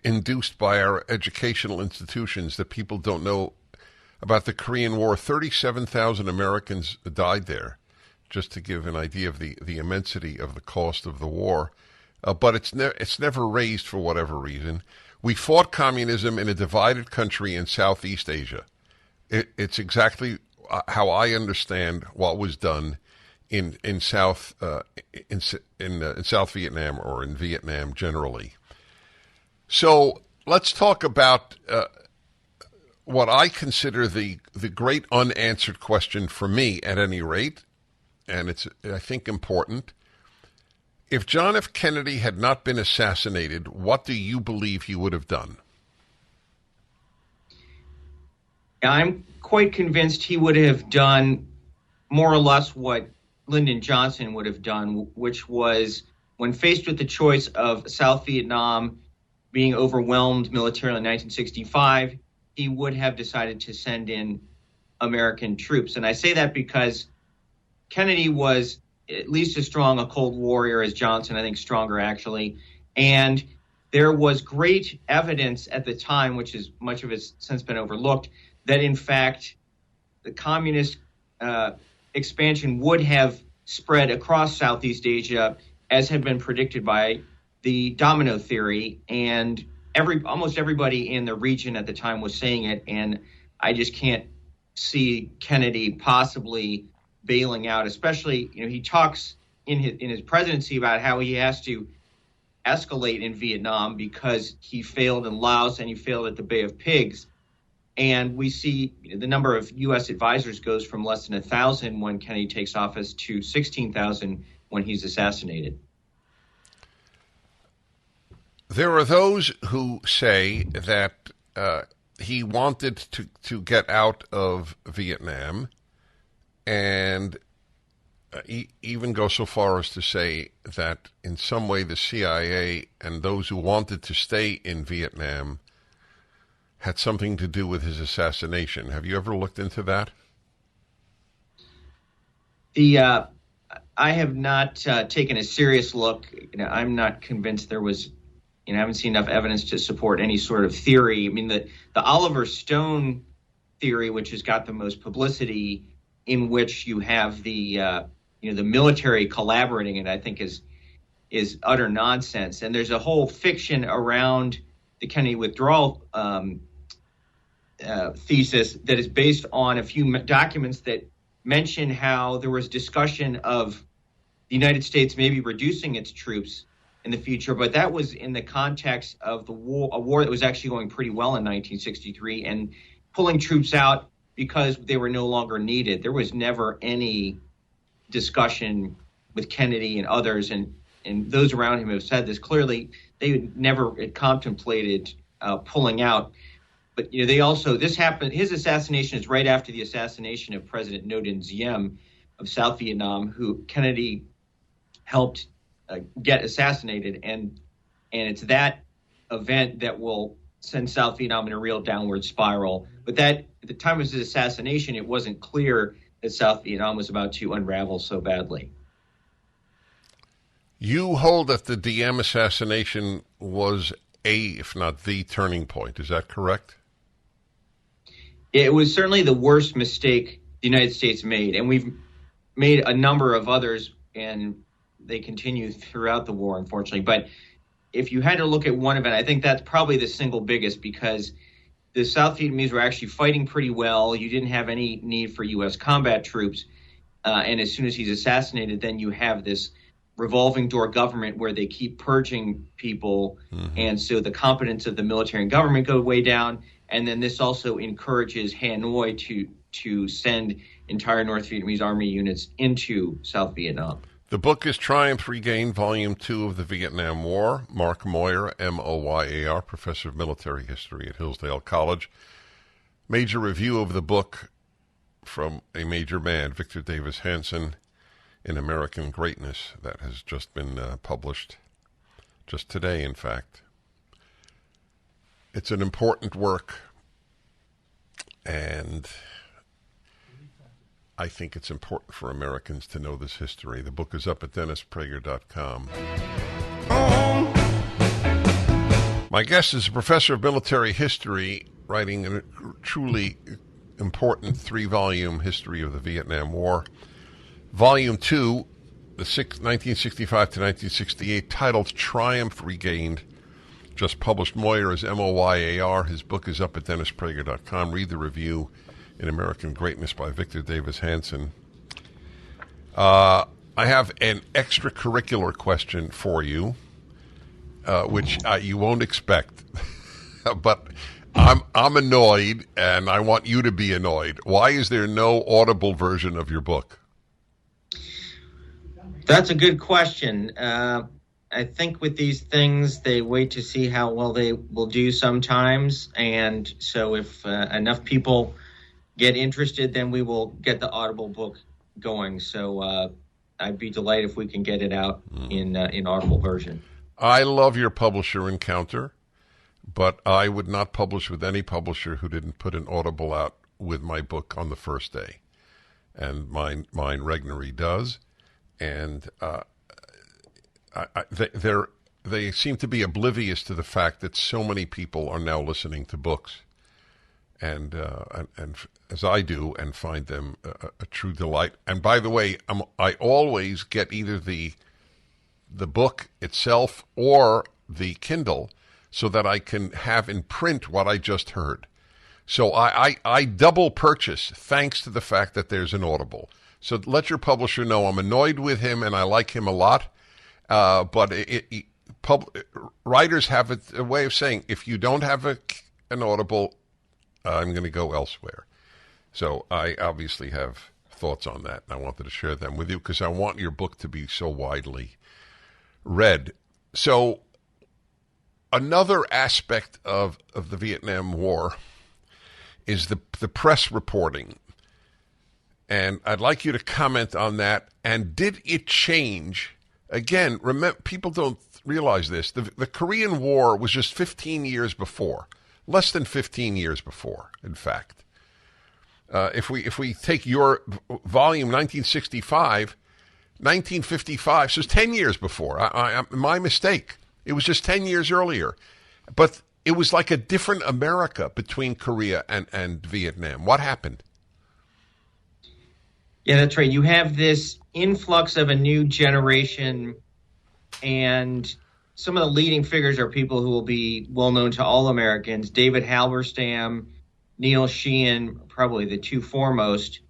induced by our educational institutions that people don't know about the Korean War. 37,000 Americans died there, just to give an idea of the immensity of the cost of the war. But it's never raised for whatever reason. We fought communism in a divided country in Southeast Asia. It's exactly how I understand what was done in South Vietnam, or in Vietnam generally. So let's talk about what I consider the great unanswered question, for me at any rate, and it's, I think, important. If John F. Kennedy had not been assassinated, what do you believe he would have done? I'm quite convinced he would have done more or less what Lyndon Johnson would have done, which was, when faced with the choice of South Vietnam being overwhelmed militarily in 1965, he would have decided to send in American troops. And I say that because Kennedy was at least as strong a Cold Warrior as Johnson, I think stronger actually. And there was great evidence at the time, which is much of it's since been overlooked, that in fact the communist expansion would have spread across Southeast Asia, as had been predicted by the domino theory. And almost everybody in the region at the time was saying it, and I just can't see Kennedy possibly bailing out. Especially, he talks in his presidency about how he has to escalate in Vietnam because he failed in Laos and he failed at the Bay of Pigs. And we see the number of U.S. advisors goes from less than 1,000 when Kennedy takes office to 16,000 when he's assassinated. There are those who say that he wanted to get out of Vietnam, and even go so far as to say that in some way the CIA and those who wanted to stay in Vietnam had something to do with his assassination. Have you ever looked into that? I have not taken a serious look. I'm not convinced there was. I haven't seen enough evidence to support any sort of theory. I mean, the Oliver Stone theory, which has got the most publicity, in which you have the military collaborating, and I think is utter nonsense. And there's a whole fiction around the Kennedy withdrawal thesis that is based on a few documents that mention how there was discussion of the United States maybe reducing its troops in the future, but that was in the context of a war that was actually going pretty well in 1963, and pulling troops out because they were no longer needed. There was never any discussion with Kennedy and others, and those around him have said this clearly. They never had contemplated pulling out. But they also, this happened. His assassination is right after the assassination of President Ngo Dinh Diem of South Vietnam, who Kennedy helped get assassinated, and it's that event that will send South Vietnam in a real downward spiral. But that at the time of his assassination, it wasn't clear that South Vietnam was about to unravel so badly. You hold that the Diem assassination was if not the turning point. Is that correct? It was certainly the worst mistake the United States made, and we've made a number of others, and they continue throughout the war, unfortunately. But if you had to look at one event, I think that's probably the single biggest, because the South Vietnamese were actually fighting pretty well. You didn't have any need for U.S. combat troops. And as soon as he's assassinated, then you have this revolving door government where they keep purging people. Mm-hmm. And so the competence of the military and government go way down. And then this also encourages Hanoi to send entire North Vietnamese army units into South Vietnam. The book is Triumph Regained, Volume 2 of the Vietnam War. Mark Moyar, M-O-Y-A-R, Professor of Military History at Hillsdale College. Major review of the book from a major man, Victor Davis Hanson, in American Greatness, that has just been published just today, in fact. It's an important work, and I think it's important for Americans to know this history. The book is up at DennisPrager.com. My guest is a professor of military history, writing a truly important 3-volume history of the Vietnam War. Volume 2, the 1965 to 1968, titled Triumph Regained, just published. Moyar is M-O-Y-A-R. His book is up at DennisPrager.com. Read the review in American Greatness by Victor Davis Hanson. I have an extracurricular question for you, which you won't expect, but I'm annoyed, and I want you to be annoyed. Why is there no audible version of your book? That's a good question. I think with these things, they wait to see how well they will do sometimes, and so if enough people get interested, then we will get the Audible book going. So I'd be delighted if we can get it out in Audible version. I love your publisher Encounter, but I would not publish with any publisher who didn't put an Audible out with my book on the first day. And mine Regnery does. And they seem to be oblivious to the fact that so many people are now listening to books. And as I do, and find them a true delight. And by the way, I always get either the book itself or the Kindle so that I can have in print what I just heard. So I double purchase thanks to the fact that there's an Audible. So let your publisher know I'm annoyed with him and I like him a lot. But writers have a way of saying, if you don't have an Audible, I'm going to go elsewhere. So I obviously have thoughts on that, and I wanted to share them with you because I want your book to be so widely read. So another aspect of the Vietnam War is the press reporting. And I'd like you to comment on that. And did it change? Again, remember, people don't realize this. The Korean War was just 15 years before. Less than 15 years before, in fact. If we take your volume, 1965, 1955, so it's 10 years before. My mistake. It was just 10 years earlier. But it was like a different America between Korea and Vietnam. What happened? Yeah, that's right. You have this influx of a new generation, and some of the leading figures are people who will be well known to all Americans. David Halberstam, Neil Sheehan, probably the two foremost.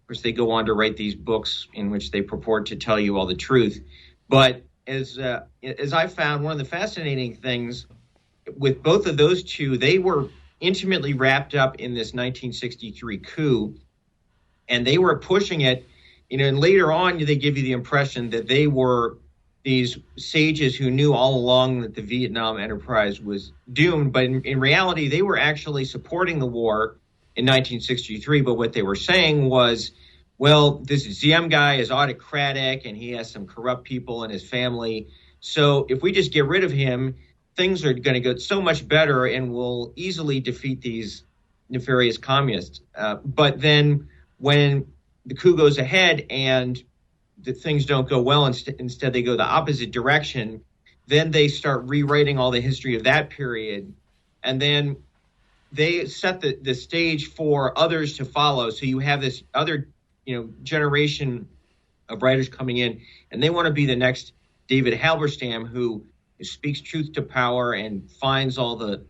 Of course, they go on to write these books in which they purport to tell you all the truth. But as I found, one of the fascinating things with both of those two, they were intimately wrapped up in this 1963 coup, and they were pushing it. And later on, they give you the impression that they were these sages who knew all along that the Vietnam enterprise was doomed. But in reality, they were actually supporting the war in 1963. But what they were saying was, well, this Diem guy is autocratic and he has some corrupt people in his family. So if we just get rid of him, things are going to go so much better and will easily defeat these nefarious communists. But then when the coup goes ahead and the things don't go well, instead they go the opposite direction, then they start rewriting all the history of that period. And then they set the stage for others to follow. So you have this other, generation of writers coming in, and they want to be the next David Halberstam, who speaks truth to power and finds all the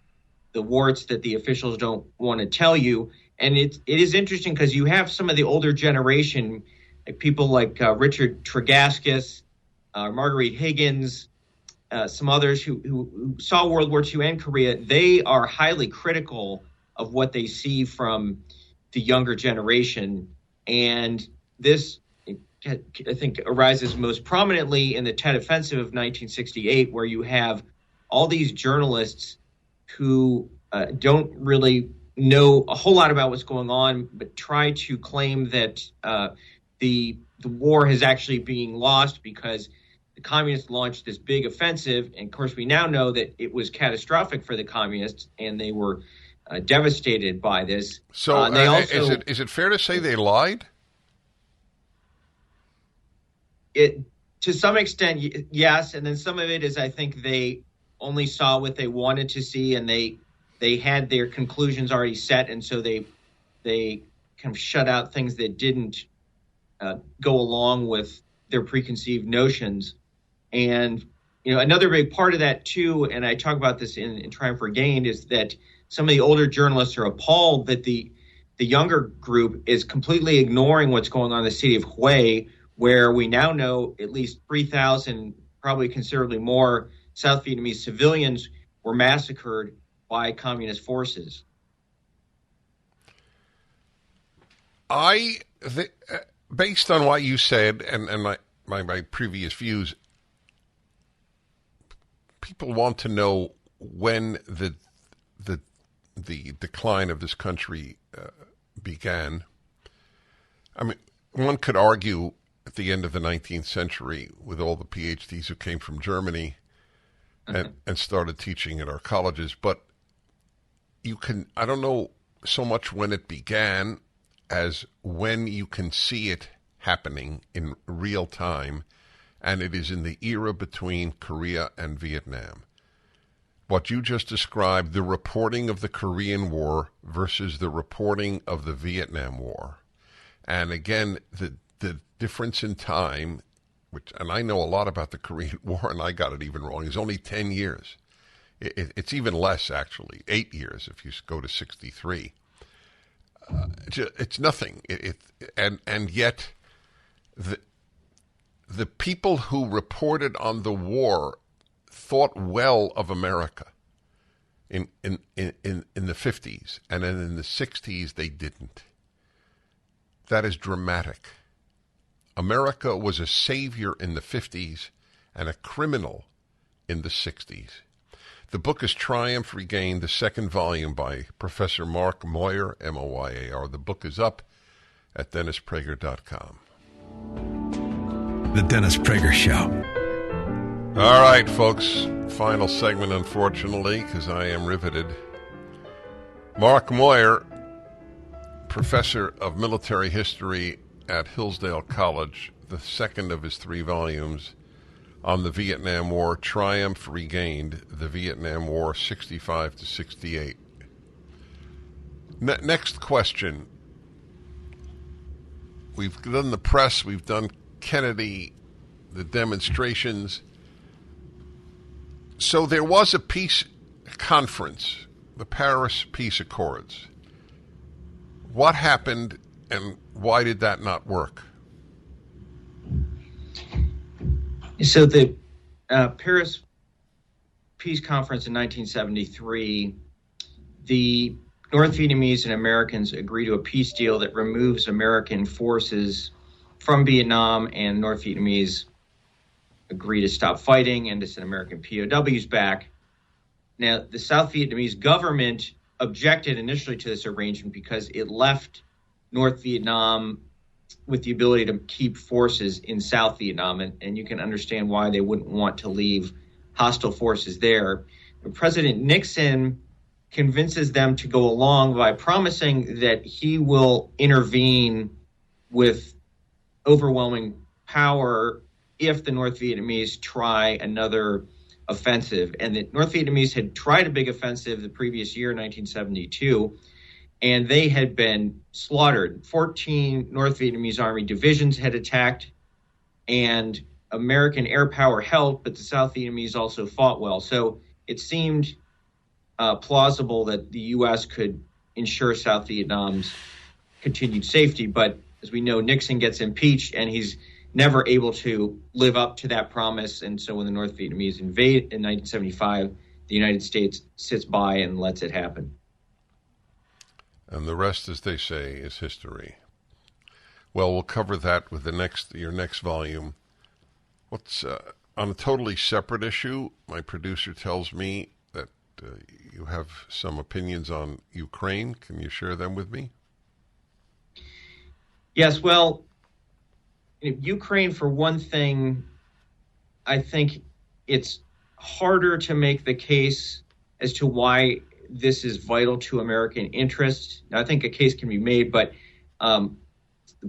warts that the officials don't want to tell you. And it is interesting because you have some of the older generation, like people like Richard Tregaskis, Marguerite Higgins, some others who saw World War II and Korea. They are highly critical of what they see from the younger generation. And this, I think, arises most prominently in the Tet Offensive of 1968, where you have all these journalists who don't really know a whole lot about what's going on, but try to claim that the war is actually being lost because the communists launched this big offensive. And of course, we now know that it was catastrophic for the communists, and they were devastated by this. So they also, is it fair to say they lied? To some extent, yes. And then some of it is, I think they only saw what they wanted to see, and they had their conclusions already set. And so they kind of shut out things that didn't go along with their preconceived notions. And, another big part of that too, and I talk about this in Triumph Regained, is that some of the older journalists are appalled that the younger group is completely ignoring what's going on in the city of Hue, where we now know at least 3,000, probably considerably more, South Vietnamese civilians were massacred by communist forces. Based on what you said and my previous views, people want to know when the decline of this country began. I mean, one could argue at the end of the 19th century with all the PhDs who came from Germany and started teaching at our colleges, but I don't know so much when it began as when you can see it happening in real time, and it is in the era between Korea and Vietnam. What you just described, the reporting of the Korean War versus the reporting of the Vietnam War. And again, the difference in time, and I know a lot about the Korean War, and I got it even wrong, is only 10 years. It's even less, actually, 8 years if you go to 63. It's nothing. And yet, the people who reported on the war thought well of America in the 50s, and then in the 60s they didn't. That is dramatic. America was a savior in the 50s and a criminal in the 60s. The book is Triumph Regained, the second volume by Professor Mark Moyar, Moyar. The book is up at DennisPrager.com. The Dennis Prager Show. All right, folks. Final segment, unfortunately, because I am riveted. Mark Moyar, professor of military history at Hillsdale College, the second of his 3 volumes on the Vietnam War, Triumph Regained, the Vietnam War, 65 to 68. Next question. We've done the press, we've done Kennedy, the demonstrations. So there was a peace conference, the Paris Peace Accords. What happened and why did that not work? So the Paris Peace Conference in 1973, the North Vietnamese and Americans agree to a peace deal that removes American forces from Vietnam, and North Vietnamese agree to stop fighting and to send American POWs back. Now, the South Vietnamese government objected initially to this arrangement because it left North Vietnam with the ability to keep forces in South Vietnam, and you can understand why they wouldn't want to leave hostile forces there. President Nixon convinces them to go along by promising that he will intervene with overwhelming power if the North Vietnamese try another offensive. And the North Vietnamese had tried a big offensive the previous year, 1972, and they had been slaughtered. 14 North Vietnamese Army divisions had attacked, and American air power helped, but the South Vietnamese also fought well. So it seemed plausible that the U.S. could ensure South Vietnam's continued safety. But as we know, Nixon gets impeached, and he's never able to live up to that promise. And so when the North Vietnamese invade in 1975, the United States sits by and lets it happen. And the rest, as they say, is history. Well, we'll cover that with your next volume. What's on a totally separate issue? My producer tells me that you have some opinions on Ukraine. Can you share them with me? Yes, well, Ukraine, for one thing, I think it's harder to make the case as to why this is vital to American interests. I think a case can be made, but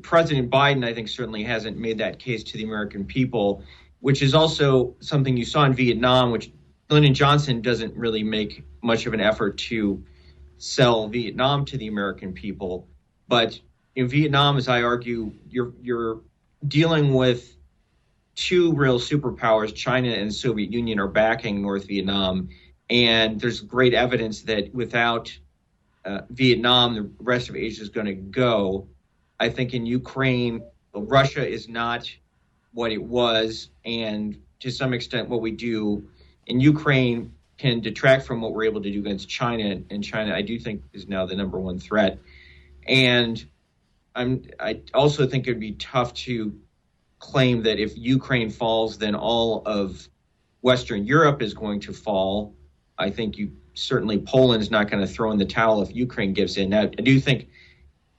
President Biden, I think, certainly hasn't made that case to the American people, which is also something you saw in Vietnam, which Lyndon Johnson doesn't really make much of an effort to sell Vietnam to the American people. But in Vietnam, as I argue, you're dealing with two real superpowers. China and the Soviet Union are backing North Vietnam. And there's great evidence that without Vietnam, the rest of Asia is going to go. I think in Ukraine, Russia is not what it was. And to some extent, what we do in Ukraine can detract from what we're able to do against China. And China, I do think, is now the number one threat. And I also think it would be tough to claim that if Ukraine falls, then all of Western Europe is going to fall. I think certainly Poland is not going to throw in the towel if Ukraine gives in. Now, I do think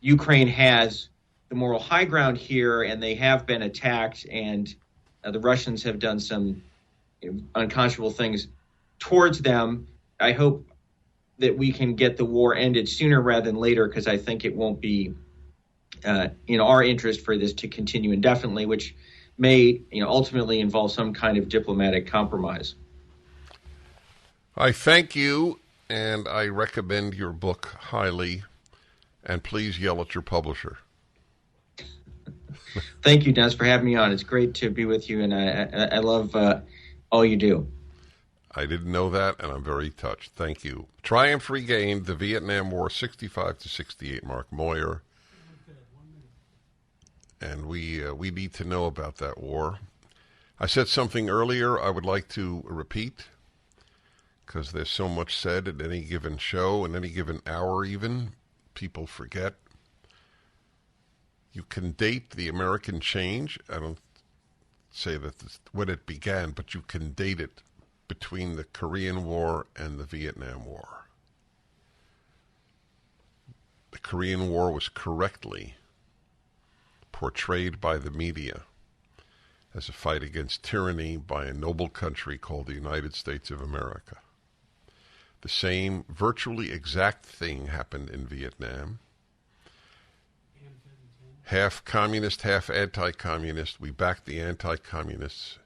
Ukraine has the moral high ground here, and they have been attacked, and the Russians have done some unconscionable things towards them. I hope that we can get the war ended sooner rather than later, because I think it won't be in our interest for this to continue indefinitely, which may ultimately involve some kind of diplomatic compromise. I thank you, and I recommend your book highly, and please yell at your publisher. Thank you, Dennis, for having me on. It's great to be with you, and I love all you do. I didn't know that, and I'm very touched. Thank you. Triumph Regained, the Vietnam War, 65 to 68, Mark Moyar. And we need to know about that war. I said something earlier I would like to repeat, because there's so much said at any given show, in any given hour even. People forget. You can date the American change. I don't say that when it began, but you can date it between the Korean War and the Vietnam War. The Korean War was correctly portrayed by the media as a fight against tyranny by a noble country called the United States of America. The same virtually exact thing happened in Vietnam. Half communist, half anti-communist. We backed the anti-communists,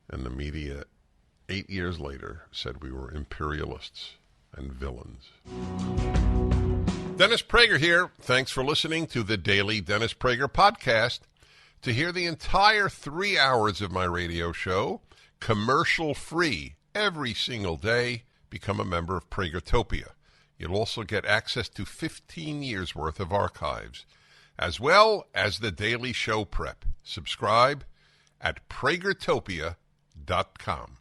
and the media 8 years later said we were imperialists and villains. Dennis Prager here. Thanks for listening to the Daily Dennis Prager Podcast. To hear the entire 3 hours of my radio show, commercial-free, every single day, become a member of Pragertopia. You'll also get access to 15 years' worth of archives, as well as the daily show prep. Subscribe at pragertopia.com.